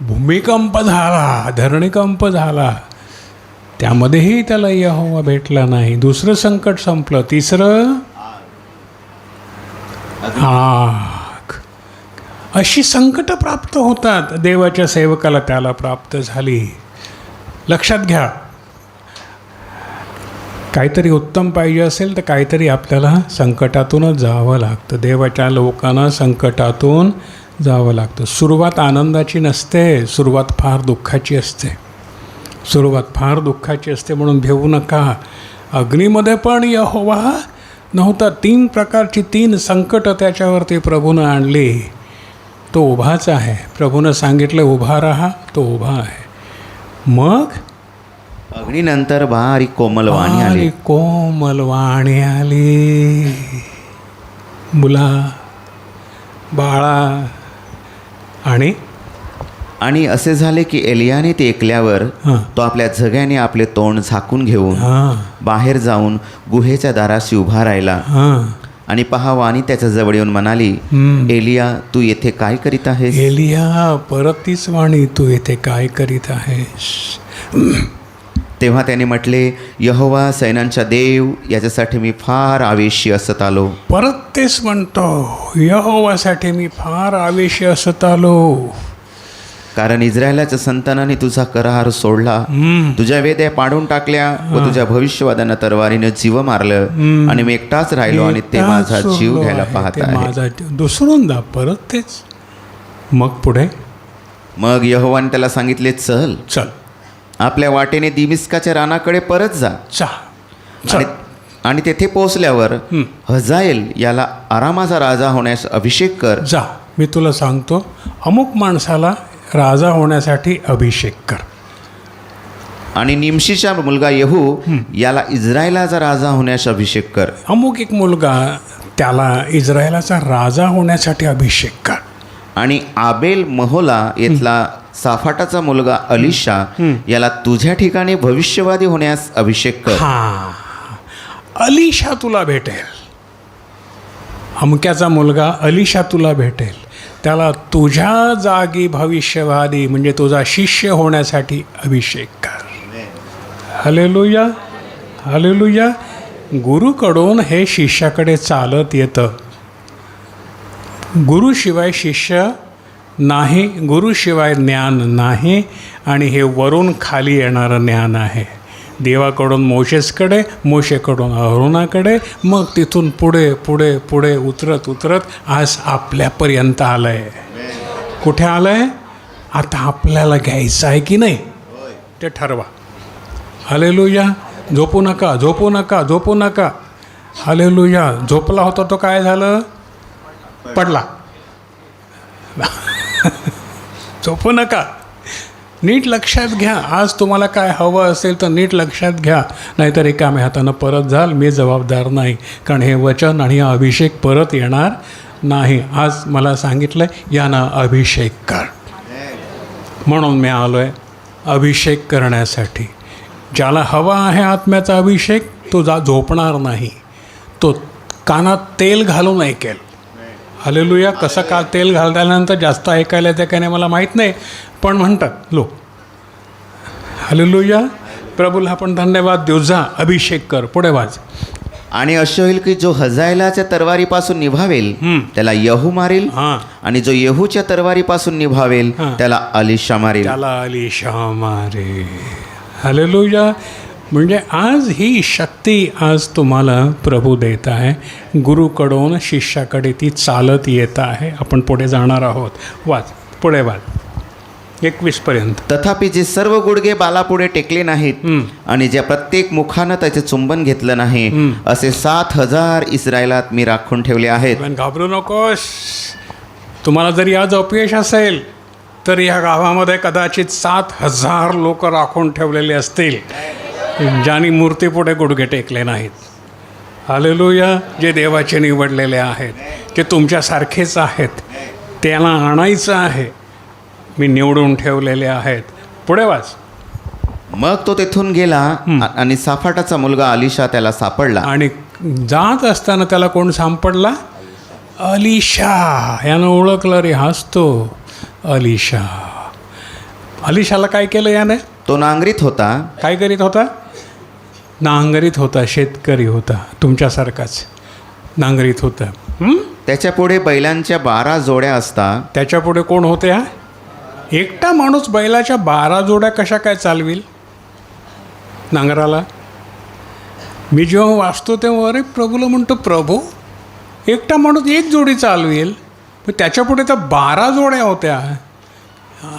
A: भूमिकंप झाला, धरणीकंप झाला, त्यामध्येही त्याला यहोवा भेटला नाही. दुसरं संकट संपलं. तिसरं आग. अशी संकट प्राप्त होतात देवाच्या सेवकाला, त्याला प्राप्त झाली. लक्षात घ्या, काहीतरी उत्तम पाहिजे असेल तर काहीतरी आपल्याला संकटातूनच जावं लागतं. देवाच्या लोकांना संकटातून जावं लागतं. सुरुवात आनंदाची नसते, सुरुवात फार दुःखाची असते. सुरुवात फार दुःखाची असते, म्हणून भेऊ नका. अग्नीमध्ये पण यहोवा नव्हता. 3 प्रकारची 3 संकट त्याच्यावरती प्रभूनं आणली. तो उभाच आहे. प्रभूनं सांगितलं उभा राहा, तो उभा आहे. मग
C: अग्नीनंतर बारीक कोमल वाणी आली.
A: कोमल वाणी आली. मुला, बाळा.
C: आणि असे झाले की एलियाने ते ऐकल्यावर तो आपल्या झग्याने आपले तोंड झाकून घेऊन बाहेर जाऊन गुहेच्या दाराशी उभा राहिला. आणि पहा वाणी त्याच्या जवळ येऊन म्हणाली, एलिया तू येथे काय करीत आहेस?
A: एलिया परत तीच वाणी, तू येथे काय करीत आहेस?
C: तेव्हा त्याने म्हटले, यहोवा सैन्यांचा देव याच्यासाठी मी फार आवेशी असत आलो.
A: परत तेच म्हणतो, यहोवासाठी मी फार आवेशी असत आलो.
C: कारण इस्रायलाच्या संतानाने तुझा करार सोडला, तुझ्या वेद्या पाडून टाकल्या व तुझ्या भविष्यवादांना तरवारीने जीव मारलं आणि मी एकटाच राहिलो आणि ते माझा जीव घ्यायला पाहत आहे.
A: माझा दुसरूंदा परत तेच. मग पुढे
C: मग यहोवाने त्याला सांगितले, चल
A: चल
C: आपल्या वाटेने दिमिस्काच्या रानाकडे परत जा.
A: चल
C: आणि तेथे पोहोचल्यावर हजाएल याला आरामाचा राजा होण्यास अभिषेक कर.
A: जा, मी तुला सांगतो, अमुक माणसाला राजा होण्यासाठी अभिषेक कर.
C: आणि निमशीचा मुलगा येहू याला इस्रायलाचा राजा होण्यास अभिषेक कर.
A: अमुक एक मुलगा, त्याला इस्रायलाचा राजा होण्यासाठी अभिषेक कर.
C: आणि आबेल महोला येथला साफाटाचा मुलगा अलिशा याला तुझ्या ठिकाणी भविष्यवादी होण्यास अभिषेक कर.
A: हा, अलिशा तुला भेटेल. अमक्याचा मुलगा अलिशा तुला भेटेल. त्याला तुझ्या जागी भविष्यवादी म्हणजे तुझा शिष्य होण्यासाठी अभिषेक कर. Hallelujah, hallelujah. गुरुकडून हे शिष्याकडे चालत येतं. गुरुशिवाय शिष्य नाही, गुरुशिवाय ज्ञान नाही, आणि हे वरून खाली येणारं ज्ञान आहे. देवाकडून मोशेसकडे, मोशेकडून अहरोनाकडे, मग तिथून पुढे पुढे पुढे उतरत उतरत आज आपल्यापर्यंत आलं आहे. कुठे आलं आहे? आता आपल्याला घ्यायचं आहे की नाही ते ठरवा. हालेलुया. झोपू नका, झोपू नका, झोपू नका. हालेलुया. झोपला होता तो काय झालं? पडला. झोपू नका. नीट लक्षात घ्या. आज तुम्हाला काय हवं असेल तर नीट लक्षात घ्या, नाहीतर रिकाम्या हातानं परत जाल. मी जबाबदार नाही, कारण हे वचन आणि हा अभिषेक परत येणार नाही. आज मला सांगितलं यानं अभिषेक कर, म्हणून मी आलो आहे अभिषेक करण्यासाठी. ज्याला हवा आहे आत्म्याचा अभिषेक तो झोपणार नाही. तो कानात तेल घालून ऐकेल. हालेलुया. कसं का तेल घालल्यानंतर जास्त ऐकायला येते का नाही मला माहीत नाही, पण म्हणतात लोक. हालेलुया. प्रभूला आपण धन्यवाद देऊ. जा, अभिषेक कर. पुढे वाच.
C: आणि असे होईल की जो हजाएलाच्या तरवारीपासून निभावेल त्याला येहू मारेल, आणि जो येहूच्या तरवारीपासून निभावेल त्याला अलिशा मारेल.
A: त्याला अलिशा मारे. हालेलुया. म्हणजे आज ही शक्ती आज तुम्हाला प्रभू देत आहे. गुरुकडून शिष्याकडे ती चालत येत आहे. आपण पुढे जाणार आहोत. वाच, पुढे वाच. 21
C: तथापि जे सर्व गुडघे बालापुढे टेकले नाहीत आणि ज्या प्रत्येक मुखानं त्याचे चुंबन घेतलं नाही, असे 7,000 इस्रायलात मी राखून ठेवले आहेत.
A: पण घाबरू नकोस. तुम्हाला जरी आज अपयश असेल तर या गावामध्ये कदाचित 7,000 लोक राखून ठेवलेले असतील, ज्यांनी मूर्तीपुढे गुडघे टेकले नाहीत. हालेलुया. जे देवाचे निवडलेले आहेत, ते तुमच्यासारखेच आहेत. त्याला आणायचं आहे. मी निवडून ठेवलेले आहेत. पुढे वाच.
C: मग तो तेथून गेला आणि साफाटाचा मुलगा अलिशा त्याला सापडला.
A: आणि जात असताना त्याला कोण सापडला? अलिशा. यानं ओळखलं, रे हाच तो अलिशा. अलिशाला काय केलं याने?
C: तो नांगरीत होता.
A: काय करीत होता? नांगरीत होता. शेतकरी होता, तुमच्यासारखाच नांगरीत होता.
C: त्याच्या पुढे बैलांच्या 12 जोड्या असता.
A: त्याच्या पुढे कोण होते? हा एकटा माणूस बैलाच्या 12 जोड्या कशा काय चालविल नांगराला? मी जेव्हा वाचतो तेव्हा अरे प्रभूला म्हणतो, प्रभू एकटा माणूस एक जोडी चालवेल, पण त्याच्या पुढे तर 12 जोड्या होत्या.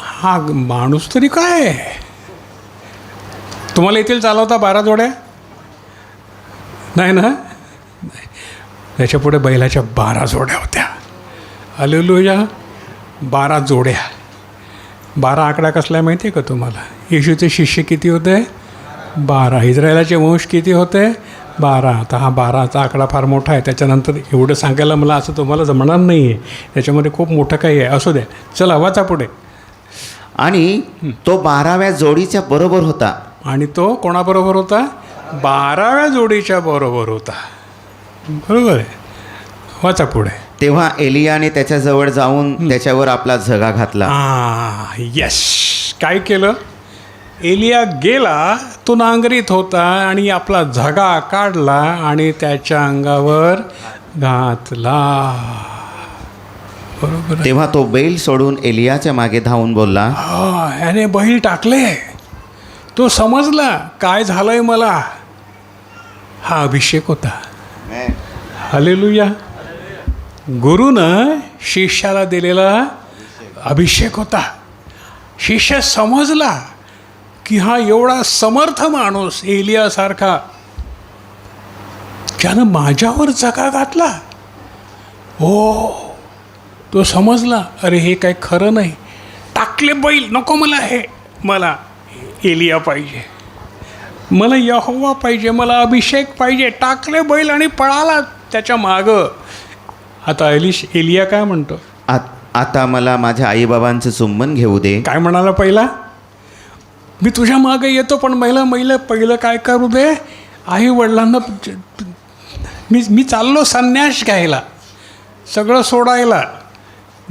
A: हा माणूस तरी काय? तुम्हाला येथील चालवता 12 जोड्या? नाही ना? त्याच्या पुढे बैलाच्या 12 जोड्या होत्या. हालेलुया. 12 जोड्या. 12 आकडा कसला माहिती आहे का तुम्हाला? येशूचे शिष्य किती होते? 12. इस्रायलाचे वंश किती होते? 12. आता हा 12चा आकडा फार मोठा आहे. त्याच्यानंतर एवढं सांगायला मला असं तुम्हाला जमणार नाही आहे. त्याच्यामध्ये खूप मोठं काही आहे. असू द्या, चला वाचा पुढे.
C: आणि तो 12व्या जोडीच्या बरोबर होता.
A: आणि तो कोणाबरोबर होता? 12व्या जोडीच्या बरोबर होता. बरोबर आहे. वाचा पुढे.
C: तेव्हा एलियाने त्याच्याजवळ जाऊन त्याच्यावर आपला झगा घातला.
A: यस. काय केलं? एलिया गेला, तो नांगरीत होता आणि आपला झगा काढला आणि त्याच्या अंगावर घातला. बरोबर आहे.
C: तेव्हा तो बैल सोडून एलियाच्या मागे धावून बोलला,
A: याने बैल टाकले. तो समजला काय झालंय मला. हा अभिषेक होता. हालेलुया. गुरुनं शिष्याला दिलेला अभिषेक होता. शिष्य समजला की हा एवढा समर्थ माणूस एलियासारखा, ज्यानं माझ्यावर झगा घातला. हो, तो समजला, अरे हे काय खरं नाही. टाकले बैल, नको मला हे, मला एलिया पाहिजे, मला यहोवा पाहिजे, मला अभिषेक पाहिजे. टाकले बैल आणि पळाला त्याच्या मागं. आता एलिया काय म्हणतो?
C: आता मला माझ्या आईबाबांचं चुंबन घेऊ दे.
A: काय म्हणाला पहिला? मी तुझ्या मागे येतो, पण पहिलं काय करू दे? आई वडिलांना मी चाललो संन्यास घ्यायला, सगळं सोडायला.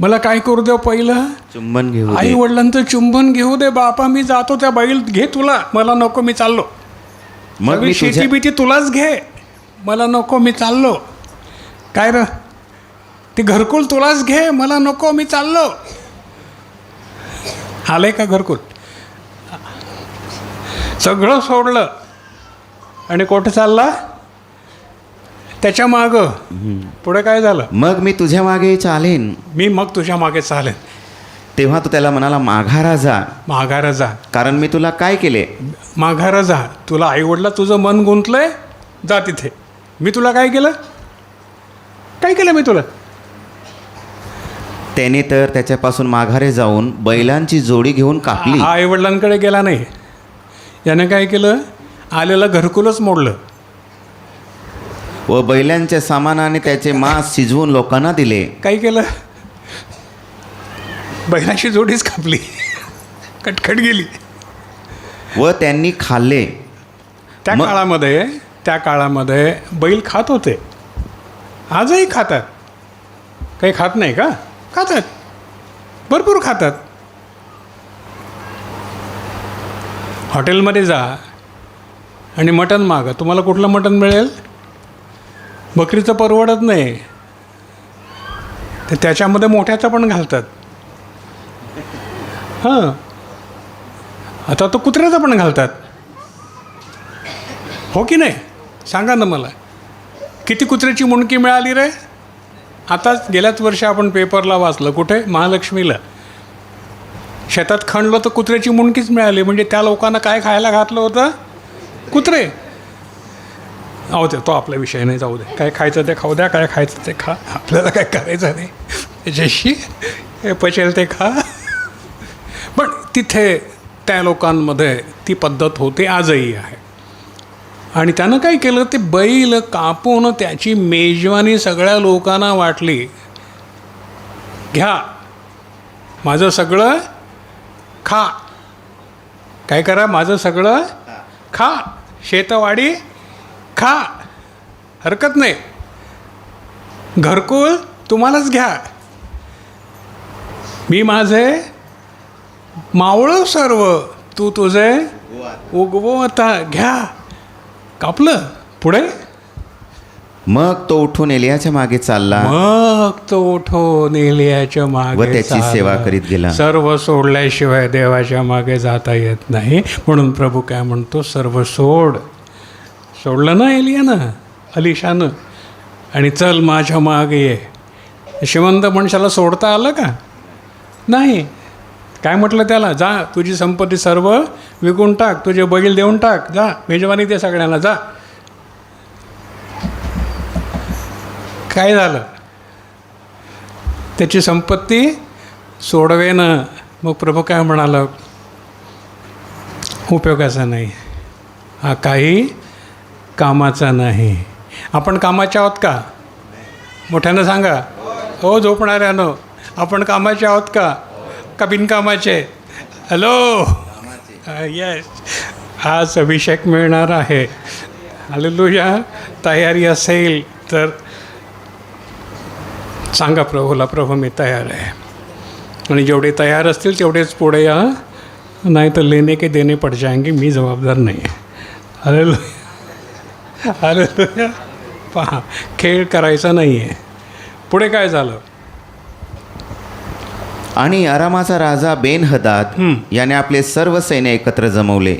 A: मला काय करू दे? पहिलं
C: चुंबन घेऊ
A: आई
C: दे.
A: वडिलांचं चुंबन घेऊ दे. बापा मी जातो, त्या बैल घे तुला, मला नको, मी चाललो.
C: मग मी
A: शेती बिती तुलाच घे, मला नको, मी चाललो. काय र, ते घरकुल तुलाच घे, मला नको, मी चाललो. आलंय का घरकुल? सगळं सोडलं आणि कुठं चालला? त्याच्या मागं. पुढे काय झालं?
C: मग मी तुझ्या मागे चालेन.
A: मग तुझ्या मागे चालेन.
C: तेव्हा तो त्याला म्हणाला, माघारा जा.
A: माघारा जा.
C: कारण मी तुला काय केले?
A: माघारा जा. तुला आईवडला तुझं मन गुंतलंय, जा तिथे. मी तुला काय केलं? काय केलं मी तुला?
C: त्याने तर त्याच्यापासून माघारे जाऊन बैलांची जोडी घेऊन कापली.
A: आईवडिलांकडे गेला नाही. यानं काय केलं? आलेलं घरकुलच मोडलं
C: व बैलांच्या सामानाने त्याचे मांस शिजवून लोकांना दिले.
A: काय केलं? बैलाची जोडीच कापली, कटकट गेली.
C: व त्यांनी खाल्ले.
A: त्या काळामध्ये बैल खात होते. आजही खातात. काही खात नाही का? खातात, भरपूर खातात. हॉटेलमध्ये जा आणि मटण मागा, तुम्हाला कुठलं मटण मिळेल? बकरीचं परवडत नाही, तर त्याच्यामध्ये मोठ्याचं पण घालतात. हां, आता तो कुत्र्याचं पण घालतात. हो की नाही? सांगा ना मला, किती कुत्र्याची मुंडकी मिळाली रे? आताच गेल्याच वर्षी आपण पेपरला वाचलं. कुठे? महालक्ष्मीला शेतात खणलं तर कुत्र्याची मुंडकीच मिळाली. म्हणजे त्या लोकांना काय खायला घातलं होतं? कुत्रे. अहो ते तो आपला विषय नाही, जाऊ दे. काय खायचं ते खाऊ द्या, काय खायचं ते खा, आपल्याला काय करायचं नाही. त्याच्याशी हे पचेल ते खा. पण तिथे त्या लोकांमध्ये ती पद्धत होती, आजही आहे. आणि त्यानं काय केलं? ते बैल कापून त्याची मेजवानी सगळ्या लोकांना वाटली. घ्या, माझं सगळं खा. काय करा? माझं सगळं खा, शेतवाडी खा, हरकत नाही. घरकुल तुम्हालाच घ्या, मी माझे मावळं सर्व, तू तुझे उगवता घ्या. कापलं. पुढे
C: मग तो उठून एलियाच्या मागे चालला.
A: मागे
C: व त्याची सेवा करीत गेला.
A: सर्व सोडल्याशिवाय देवाच्या मागे जाता येत नाही. म्हणून प्रभू काय म्हणतो? सर्व सोड. सोडलं ना एलियानं, अलिशानं, आणि चल माझ्या मागे ये. श्रीमंत मनुष्याला सोडता आलं का? नाही. काय म्हटलं त्याला? जा, तुझी संपत्ती सर्व विकून टाक, तुझे बैल देऊन टाक, जा, मेजवानी दे सगळ्यांना, जा. काय झालं? त्याची संपत्ती सोडवेनं. मग प्रभू काय म्हणाला? उपयोगाचा नाही, हा काही कामाचा नाही. आपण कामाचे आहोत का? मोठ्यानं सांगा. हो झोपणाऱ्यानं, आपण कामाचे आहोत का बिनकामाचे? Hello, yes. आज अभिषेक मिळणार आहे. हालेलुया. तयारी असेल तर सांगा प्रभूला, प्रभू मी तयार आहे. आणि जेवढे तयार असतील तेवढेच पुढे या, नाही तर लेने के देने पड जाएंगे, मी जबाबदार नाही आहे. हालेलुया. पहा, खेळ करायचा नाही आहे. पुढे काय झालं?
C: आणि अरामाचा राजा बेन हदाद याने आपले सर्व सैन्य एकत्र जमवले.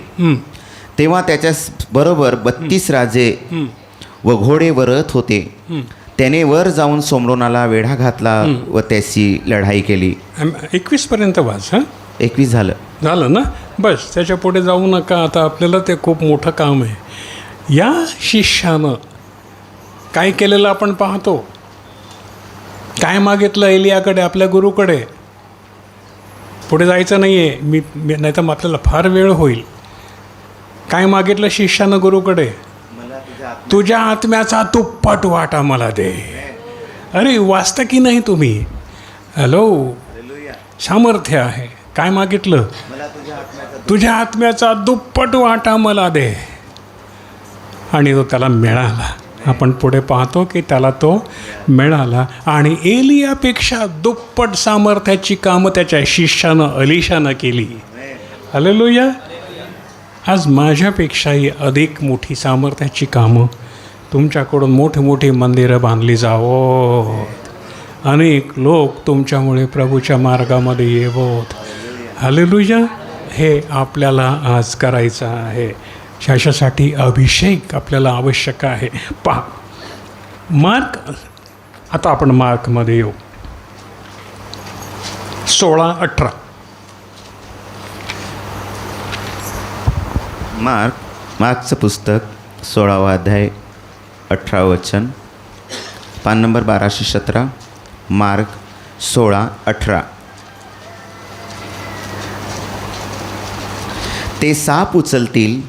C: तेव्हा त्याच्या बरोबर 32 राजे व घोडे व रथ होते. त्याने वर जाऊन सोमरोनाला वेढा घातला व त्याची लढाई केली.
A: 21पर्यंत वाच. हां,
C: 21
A: झालं ना? बस, त्याच्या पुढे जाऊ नका. आता आपल्याला ते खूप मोठं काम आहे. या शिष्यानं काय केलेलं आपण पाहतो. काय मागितलं एलियाकडे, आपल्या गुरुकडे. पुढे जायचं नाही आहे, मी नाही तर आपल्याला फार वेळ होईल. काय मागितलं शिष्यानं गुरुकडे? तुझ्या आत्म्याचा दुप्पट वाटा मला दे. अरे वाचता की नाही तुम्ही? हॅलो, सामर्थ्य आहे. काय मागितलं? तुझ्या आत्म्याचा दुप्पट वाटा मला दे. आणि तो त्याला मिळाला. आपण पुढे पाहतो की त्याला तो मिळाला. आणि एलियापेक्षा दुप्पट सामर्थ्याची कामं त्याच्या शिष्यानं अलिशानं केली. हालेलुया. आज माझ्यापेक्षाही अधिक मोठी सामर्थ्याची कामं तुमच्याकडून मोठी मोठी मंदिरं बांधली जावोत. अनेक लोक तुमच्यामुळे प्रभूच्या मार्गामध्ये येवोत. हालेलुया. हे आपल्याला आज करायचं आहे. शाशासाठी अभिषेक आपल्याला आवश्यक आहे. पहा, मार्क, आता आपण मार्कमध्ये येऊ. 16-18.
C: मार्कचं पुस्तक 16वा अध्याय 18 वचन, पान नंबर 1217. मार्क 16:18. ते साप उचलतील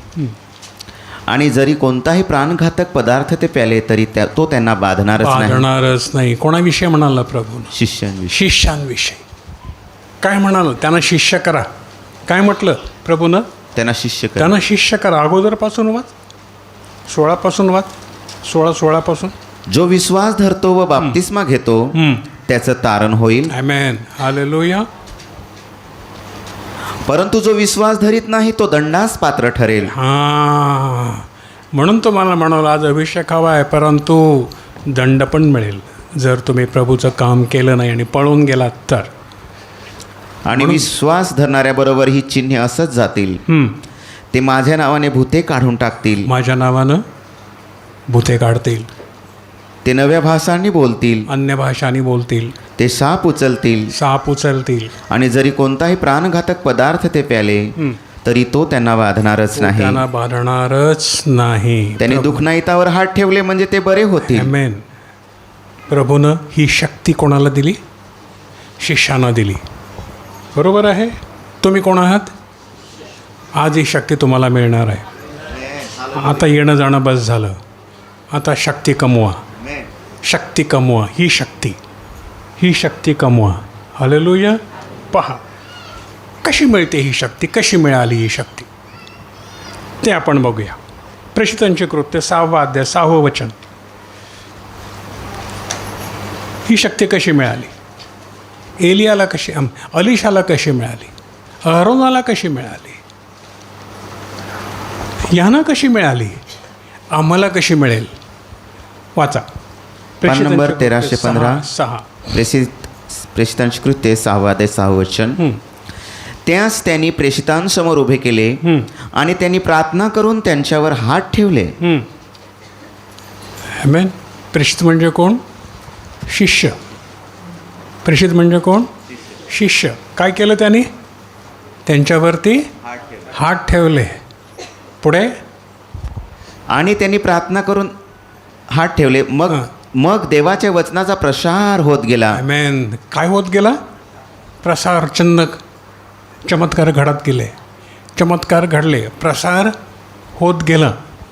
C: आणि जरी कोणताही प्राणघातक पदार्थ ते प्याले तरी तो त्यांना बाधणारच
A: नाही. कोणाविषयी म्हणाला प्रभू? शिष्यांविषयी. काय म्हणालं? त्यांना शिष्य करा. काय म्हटलं प्रभूनं? त्यांना शिष्य करा. अगोदरपासून वाच, 16 वाच. 16
C: जो विश्वास धरतो व बाप्तिस्मा घेतो त्याचं तारण होईल.
A: आमेन. हालेलुया.
C: परंतु जो विश्वास धरीत नाही तो दंडास पात्र ठरेल.
A: हां, म्हणून तुम्हाला म्हणाला आज अभिषेक हवा आहे, परंतु दंड पण मिळेल जर तुम्ही प्रभूचं काम केलं नाही आणि पळून गेलात तर.
C: आणि विश्वास धरणाऱ्याबरोबर ही चिन्हे असंच जातील. ते माझ्या नावाने भूते काढून टाकतील.
A: माझ्या नावानं भूते काढतील.
C: ते नव्या भाषांनी बोलतील.
A: अन्य भाषांनी बोलतील.
C: ते साप उचलतील. आणि जरी कोणताही प्राणघातक पदार्थ ते प्याले तरी तो त्यांना बाधणारच नाही. त्यांनी दुखनाईतावर हात ठेवले म्हणजे ते बरे होतील.
A: आमेन. प्रभूनं ही शक्ती कोणाला दिली? शिष्यानं दिली. बरोबर आहे. तुम्ही कोण आहात? आज ही शक्ती तुम्हाला मिळणार आहे. आता येणं जाणं बस झालं. आता शक्ती कमवा. ही शक्ती कमवा. हालेलुया. पहा कशी मिळते ही शक्ती, कशी मिळाली ही शक्ती ते आपण बघूया. प्रेषितांची कृत्य 6वा अध्याय 6वं वचन. ही शक्ती कशी मिळाली? एलियाला कशी, अलिशाला कशी मिळाली? अहरोनाला कशी मिळाली? यांना कशी मिळाली? आम्हाला कशी मिळेल? वाचा.
C: नंबर 1315. प्रेषितांची कृत्ये 6वा अध्याय 6वं वचन. त्यास त्यांनी प्रेषितांसमोर उभे केले आणि त्यांनी प्रार्थना करून त्यांच्यावर हात ठेवले.
A: आमेन. प्रेषित म्हणजे कोण? शिष्य. प्रेषित म्हणजे कोण? शिष्य. काय केलं त्यांनी? त्यांच्यावरती हात ठेवले. पुढे
C: आणि त्यांनी प्रार्थना करून हात ठेवले. मग देवाच्या वचनाचा प्रसार होत गेला.
A: आमेन. काय होत गेला? प्रसार. चमत्कार घडत गेले. चमत्कार घडले. प्रसार होत गेला.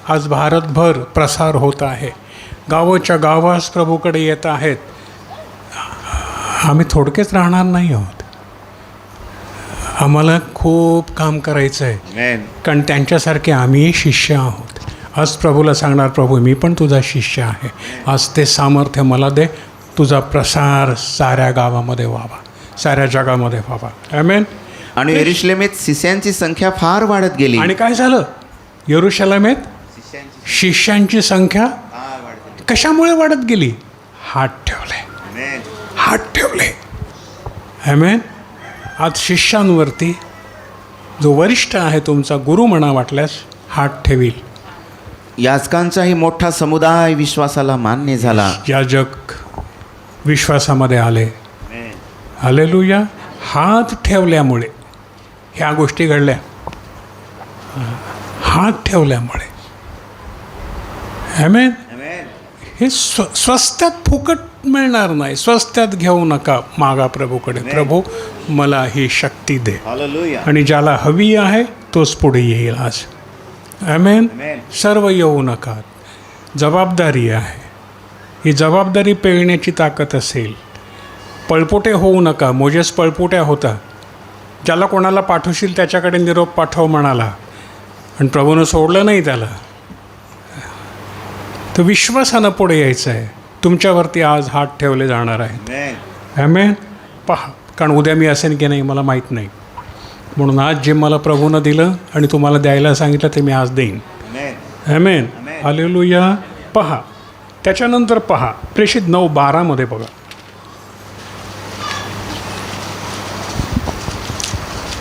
A: आज भारतभर प्रसार होत आहे. गावाच्या गावास प्रभूकडे येत आहेत. आम्ही थोडकेच राहणार नाही आहोत. आम्हाला खूप काम करायचं आहे, कारण त्यांच्यासारखे आम्ही शिष्य आहोत. आज प्रभूला सांगणार, प्रभू मी पण तुझा शिष्य आहे. आज ते सामर्थ्य मला दे. तुझा प्रसार साऱ्या गावामध्ये व्हावा, साऱ्या जगामध्ये व्हावा. आमेन.
C: आणि यरुशलेमेत शिष्यांची संख्या फार वाढत गेली.
A: आणि काय झालं? यरुशलेमेत शिष्यांची संख्या कशामुळे वाढत गेली? हात ठेवले, हात ठेवले. आमेन. आज शिष्यांवरती जो वरिष्ठ आहे, तुमचा गुरु म्हणा वाटल्यास, हात ठेवील.
C: याजकांचाही मोठा समुदाय विश्वासाला मान्य झाला.
A: याजक विश्वासामध्ये आले. हालेलुया. हात ठेवल्यामुळे ह्या गोष्टी घडल्या. हात ठेवल्यामुळे. आमेन. हे स्वस्तात फुकट मिळणार नाही. स्वस्तात घेऊ नका. मागा प्रभूकडे, प्रभू मला ही शक्ती दे. आणि ज्याला हवी आहे तोच पुढे येईल आज. आमेन. सर्व येऊ नका. जबाबदारी आहे. ही जबाबदारी पेलण्याची ताकद असेल. पळपुटे होऊ नका. मोजेस पळपुट्या होता. ज्याला कोणाला पाठवशील त्याच्याकडे निरोप पाठव म्हणाला, आणि प्रभूनं सोडलं नाही त्याला. तर विश्वासानं पुढे यायचं आहे. तुमच्यावरती आज हात ठेवले जाणार आहेत. आमेन. पहा, कारण उद्या मी असेन की नाही मला माहीत नाही. म्हणून आज जे मला प्रभूनं दिलं आणि तुम्हाला द्यायला सांगितलं ते मी आज देईन. आमेन. हालेलुया. पहा, त्याच्यानंतर पहा, प्रेषित 9:12 बघा.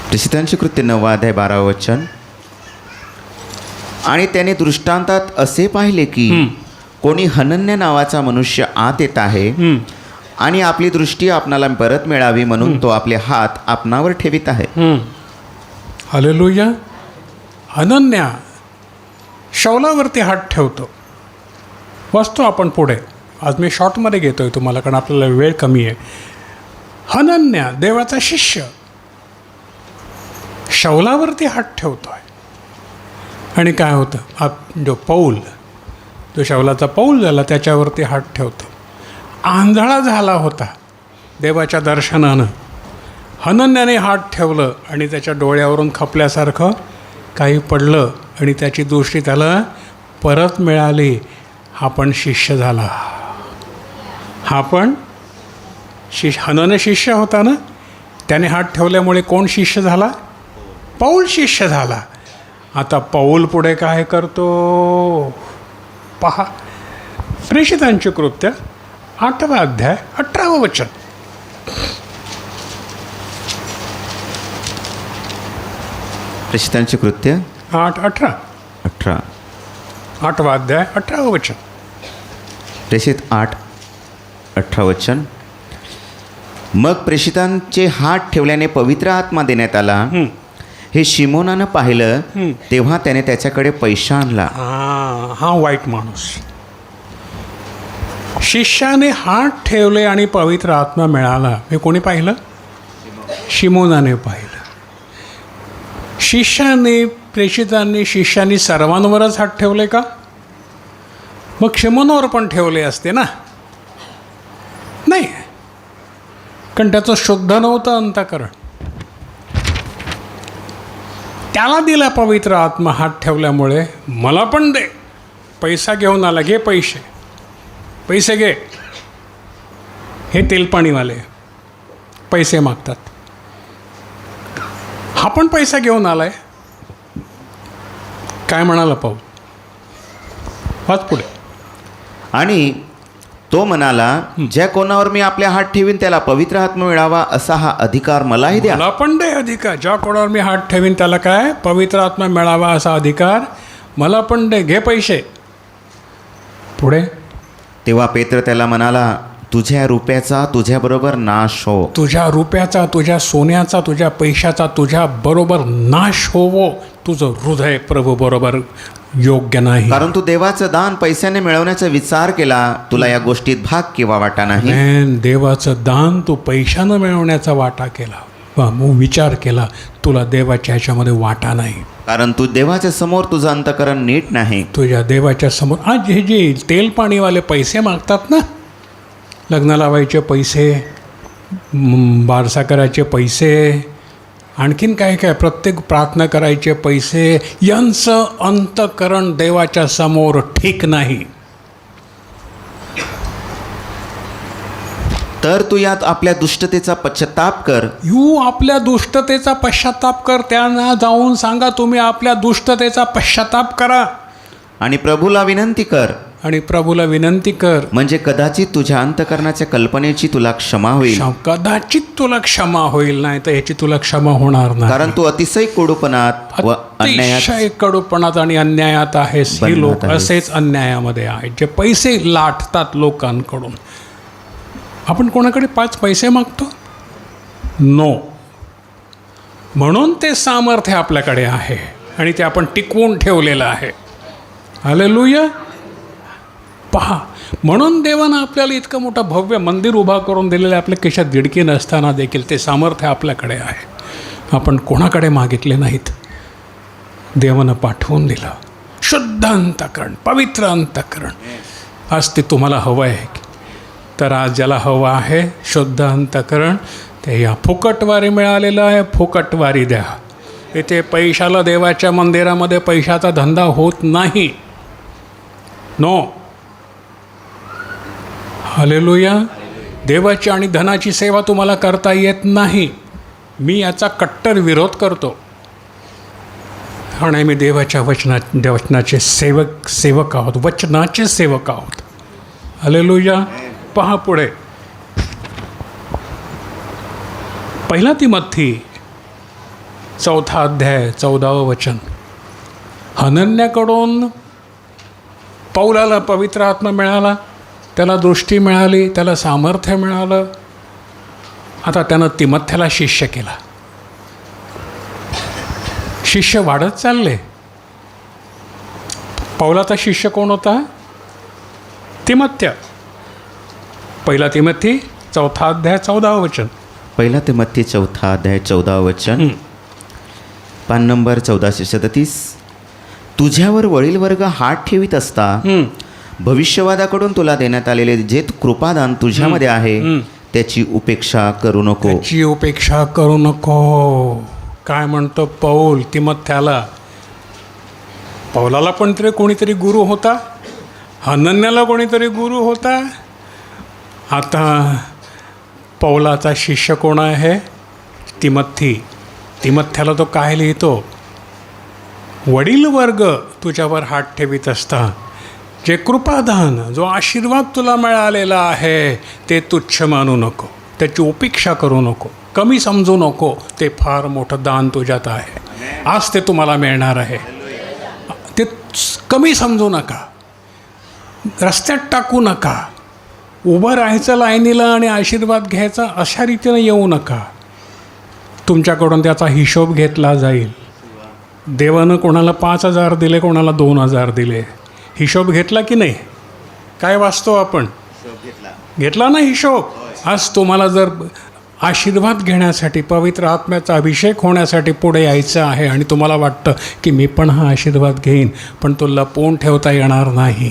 C: प्रेषितांची कृत्य 9:12. आणि त्याने दृष्टांतात असे पाहिले की कोणी हनन्य नावाचा मनुष्य आत येत आहे आणि आपली दृष्टी आपणाला परत मिळावी म्हणून तो आपले हात आपणावर ठेवित आहे.
A: हालेलुया. अनन्या शौलावरती हात ठेवतो. वाचतो आपण पुढे. आज मी शॉर्टमध्ये घेतो आहे तुम्हाला, कारण आपल्याला वेळ कमी आहे. हनन्या देवाचा शिष्य शौलावरती हात ठेवतो आहे. आणि काय होतं? जो पौल, जो शौलाचा पौल झाला, त्याच्यावरती हात ठेवतो. आंधळा झाला होता देवाच्या दर्शनानं. हनन्याने हात ठेवलं आणि त्याच्या डोळ्यावरून खपल्यासारखं काही पडलं आणि त्याची दृष्टी त्याला परत मिळाली. हा पण शिष्य झाला. हा पण हनन्य शिष्य होता ना. त्याने हात ठेवल्यामुळे कोण शिष्य झाला? पौल शिष्य झाला. आता पौल पुढे काय करतो? पहा, प्रेषितांची कृत्य 8 18
C: प्रेषितांची कृत्य
A: 8:18 8
C: प्रेषित 8:18. मग प्रेषितांचे हात ठेवल्याने पवित्र आत्मा देण्यात आला. हे शिमोनानं पाहिलं तेव्हा त्याने त्याच्याकडे पैसा आणला.
A: हा वाईट माणूस. शिष्याने हात ठेवले आणि पवित्र आत्मा मिळाला. हे कोणी पाहिलं? शिमोनाने पाहिलं. शिष्यांनी सर्वांवरच हात ठेवले का? मग शिमोनावर पण ठेवले असते ना? नाही, कारण त्याचं शुद्ध नव्हतं अंतःकरण. त्याला दिला पवित्र आत्मा हात ठेवल्यामुळे. मला पण दे. पैसा घेऊन आला. घे पैसे, पैसे घे. हे तेलपाणीवाले पैसे मागतात. हा पण पैसा घेऊन आलाय. काय म्हणाला पाहू? वाच पुढे.
C: आणि तो म्हणाला, ज्या कोणावर मी आपल्या हात ठेवीन त्याला पवित्र आत्मा मिळावा असा हा अधिकार मलाही द्या.
A: मला पण दे अधिकार. ज्या कोणावर मी हात ठेवीन त्याला काय? पवित्र आत्मा मिळावा असा अधिकार मला पण दे. घे पैसे. पुढे.
C: तेव्हा पेत्र त्याला म्हणाला, तुझ्या रुपयाचा तुझ्याबरोबर नाश हो.
A: तुझ्या रुपयाचा, तुझ्या सोन्याचा, तुझ्या पैशाचा तुझ्या बरोबर नाश होवो. तुझं हृदय प्रभू बरोबर योग्य नाही.
C: कारण तू देवाचं दान पैशाने मिळवण्याचा विचार केला. तुला या गोष्टीत भाग किंवा वाटा नाही.
A: देवाचं दान तू पैशानं मिळवण्याचा वाटा केला, विचार केला. तुला देवाच्या ह्याच्यामध्ये वाटा नाही.
C: कारण तू देवाच्या समोर तुझं अंतःकरण नीट नाही.
A: तुझ्या देवाच्या समोर. आज हे जे तेलपाणीवाले पैसे मागतात ना, लग्न लावायचे पैसे, बारसा करायचे पैसे, आणखीन काय काय, प्रत्येक प्रार्थना करायचे पैसे, यांचं अंतःकरण देवाच्या समोर ठीक नाही.
C: तर तू यात आपल्या दुष्टतेचा पश्चाताप कर.
A: आपल्या दुष्टतेचा पश्चाताप कर. त्यांना जाऊन सांगा तुम्ही आपल्या दुष्टतेचा पश्चाताप करा
C: आणि प्रभूला विनंती कर.
A: आणि प्रभूला विनंती कर.
C: म्हणजे कदाचित तुझ्या अंतकरणाच्या कल्पनेची तुला क्षमा होईल.
A: कदाचित तुला क्षमा होईल, नाही तर याची तुला क्षमा होणार नाही.
C: कारण तू अतिशय कडूपणात व अन्यायात
A: अतिशय कडूपणात आणि अन्यायात आहेस. हे
C: बंधनात
A: लोक
C: आहेस.
A: असेच अन्यायामध्ये आहेत, जे पैसे लाटतात लोकांकडून. आपण कोणाकडे 5 पैसे मागतो? नो. म्हणून ते सामर्थ्य आपल्याकडे आहे आणि ते आपण टिकवून ठेवलेलं आहे. हालेलुया. पहा, म्हणून देवानं आपल्याला इतकं मोठं भव्य मंदिर उभा करून दिलेलं आहे. आपल्या केशात दिडकी नसताना देखील ते सामर्थ्य आपल्याकडे आहे. आपण कोणाकडे मागितले नाहीत, देवानं पाठवून दिलं. शुद्ध अंतःकरण, पवित्र अंतःकरण. आज ते तुम्हाला हवं आहे. तर आज ज्याला हवं आहे शुद्ध अंतःकरण, ते या फुकटवारी मिळालेलं आहे. फुकटवारी द्या. इथे पैशाला, देवाच्या मंदिरामध्ये पैशाचा धंदा होत नाही. नो. हालेलुया. देवाची आणि धनाची सेवा तुम्हाला करता येत नाही. मी याचा कट्टर विरोध करतो. आणि मी देवाच्या वचनाचे सेवक आहोत. वचनाचे सेवक आहोत. हालेलुया. पहा पुढे 1 तिमोथी 4 अध्याय 14 वचन. हनन्याकडून पौलाला पवित्र आत्मा मिळाला, त्याला दृष्टी मिळाली, त्याला सामर्थ्य मिळालं. आता त्यानं तिमोथ्याला शिष्य केला. शिष्य वाढत चालले. पौलाचा शिष्य कोण होता? तिमोथ्य. 1 तिमोथी 4 अध्याय 14 वचन.
C: 1 तिमोथी 4 अध्याय 14 वचन. पान नंबर 1437. तुझ्यावर वडील वर्ग हात ठेवीत असता भविष्यवादाकडून तुला देण्यात आलेले जे कृपादान तुझ्यामध्ये आहे त्याची उपेक्षा करू नको.
A: त्याची उपेक्षा करू नको. काय म्हणतो पौल तिमोथ्याला? पौलाला पण तरी कोणीतरी गुरु होता, हनन्याला कोणीतरी गुरु होता. आता पौलाचा शिष्य कोण आहे? तिमोथी. तिमोथ्याला तो काय लिहितो? वडील वर्ग तुझ्यावर हात ठेवीत असता जे कृपादान, जो आशीर्वाद तुला मिळालेला आहे ते तुच्छ मानू नको, त्याची उपेक्षा करू नको, कमी समजू नको. ते फार मोठं दान तुझ्यात आहे. आज ते तुम्हाला मिळणार आहे. ते कमी समजू नका, रस्त्यात टाकू नका. उभं राहायचं लाईनीला आणि आशीर्वाद घ्यायचा अशा रीतीनं येऊ नका. तुमच्याकडून त्याचा हिशोब घेतला जाईल. देवानं कोणाला 5,000 दिले, कोणाला 2,000 दिले. हिशोब घेतला की नाही? काय वाचतो आपण? घेतला ना हिशोब. आज तुम्हाला जर आशीर्वाद घेण्यासाठी, पवित्र आत्म्याचा अभिषेक होण्यासाठी पुढे यायचं आहे आणि तुम्हाला वाटतं की मी पण हा आशीर्वाद घेईन, पण तो लपवून ठेवता येणार नाही.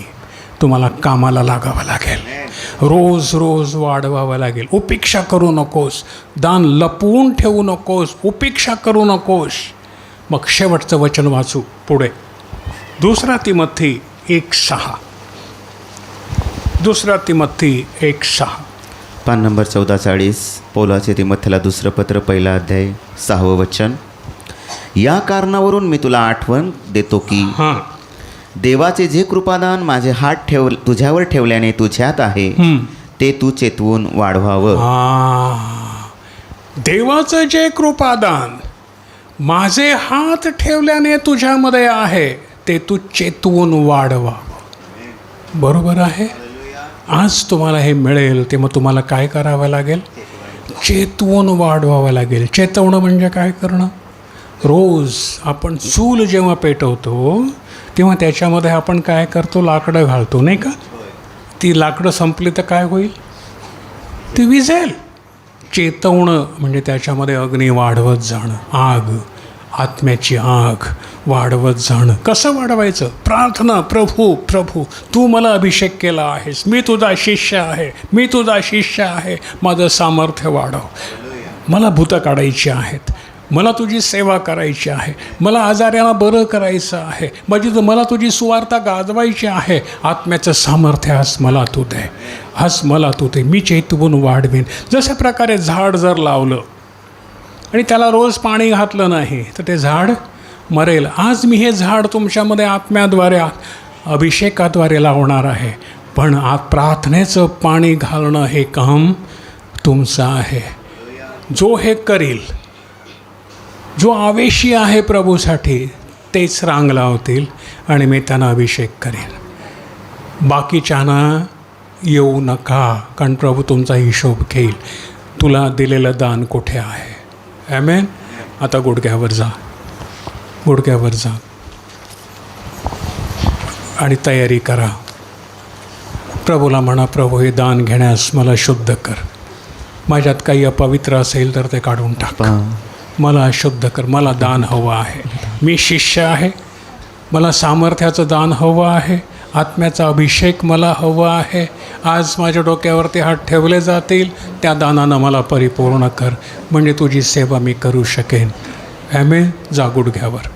A: तुम्हाला कामाला लागावं लागेल. रोज रोज वाढवावं लागेल. उपेक्षा करू नकोस. दान लपवून ठेवू नकोस. उपेक्षा करू नकोस. मग शेवटचं वचन वाचू पुढे. 2 तिमोथी 1:6. 2 तिमोथी 1:6.
C: पान नंबर 1440. पौलाचे तिमोथीला दुसरं पत्र 1 अध्याय 6 वचन. या कारणावरून मी तुला आठवण देतो की देवाचे जे कृपादान माझे हात तुझ्यावर ठेवल्याने तुझ्यात आहे ते तू चेतवून वाढवावं.
A: देवाचं जे कृपादान माझे हात ठेवल्याने तुझ्यामध्ये आहे ते तू चेतवून वाढवावं. बरोबर आहे. आज तुम्हाला हे मिळेल ते मग तुम्हाला काय करावं लागेल? चेतवून वाढवावं लागेल. चेतवणं म्हणजे काय करणं? रोज आपण चूल जेव्हा पेटवतो तेव्हा त्याच्यामध्ये आपण काय करतो? लाकडं घालतो, नाही का? ती लाकडं संपली तर काय होईल? ती विझेल. चेतवणं म्हणजे त्याच्यामध्ये अग्नी वाढवत जाणं. आग, आत्म्याची आग वाढवत जाणं. कसं वाढवायचं? प्रार्थना. प्रभू प्रभू तू मला अभिषेक केला आहेस, मी तुझा शिष्य आहे, मी तुझा शिष्य आहे, माझं सामर्थ्य वाढव. मला भूतं काढायची आहेत, मला तुझी सेवा करायची आहे, मला आजाऱ्यांना बरं करायचं आहे, मला तुझी सुवार्ता गाजवायची आहे. आत्म्याचं सामर्थ्य आज मला तू दे, आज मला तू दे. मी चैतवून वाढवीन. जशा प्रकारे झाड जर लावलं आणि त्याला रोज पाणी घातलं नाही तर ते झाड मरेल. आज मी हे झाड तुमच्यामध्ये आत्म्याद्वारे अभिषेकाद्वारे लावणार आहे, पण प्रार्थनेचं पाणी घालणं हे काम तुमचं आहे. जो हे करील, जो आवेशी आहे प्रभूसाठी, तेच रांग लावतील आणि मी त्यांना अभिषेक करेन. बाकीच्यांना येऊ नका, कारण प्रभू तुमचा हिशोब घेईल. तुला दिलेलं दान कुठे आहे? ॲमेन. आता गुडघ्यावर जा, गुडघ्यावर जा आणि तयारी करा. प्रभूला म्हणा, प्रभू हे दान घेण्यास मला शुद्ध कर. माझ्यात काही अपवित्र असेल तर ते काढून टाक. मला शुद्ध कर. मला दान हवं आहे. मी शिष्य आहे, मला सामर्थ्याचं दान हवं आहे, आत्म्याचा अभिषेक मला हवा आहे. आज माझ्या डोक्यावरती हात ठेवले जातील, त्या दानानं मला परिपूर्ण कर, म्हणजे तुझी सेवा मी करू शकेन. ॲमेन. जा गुडघ्यावर.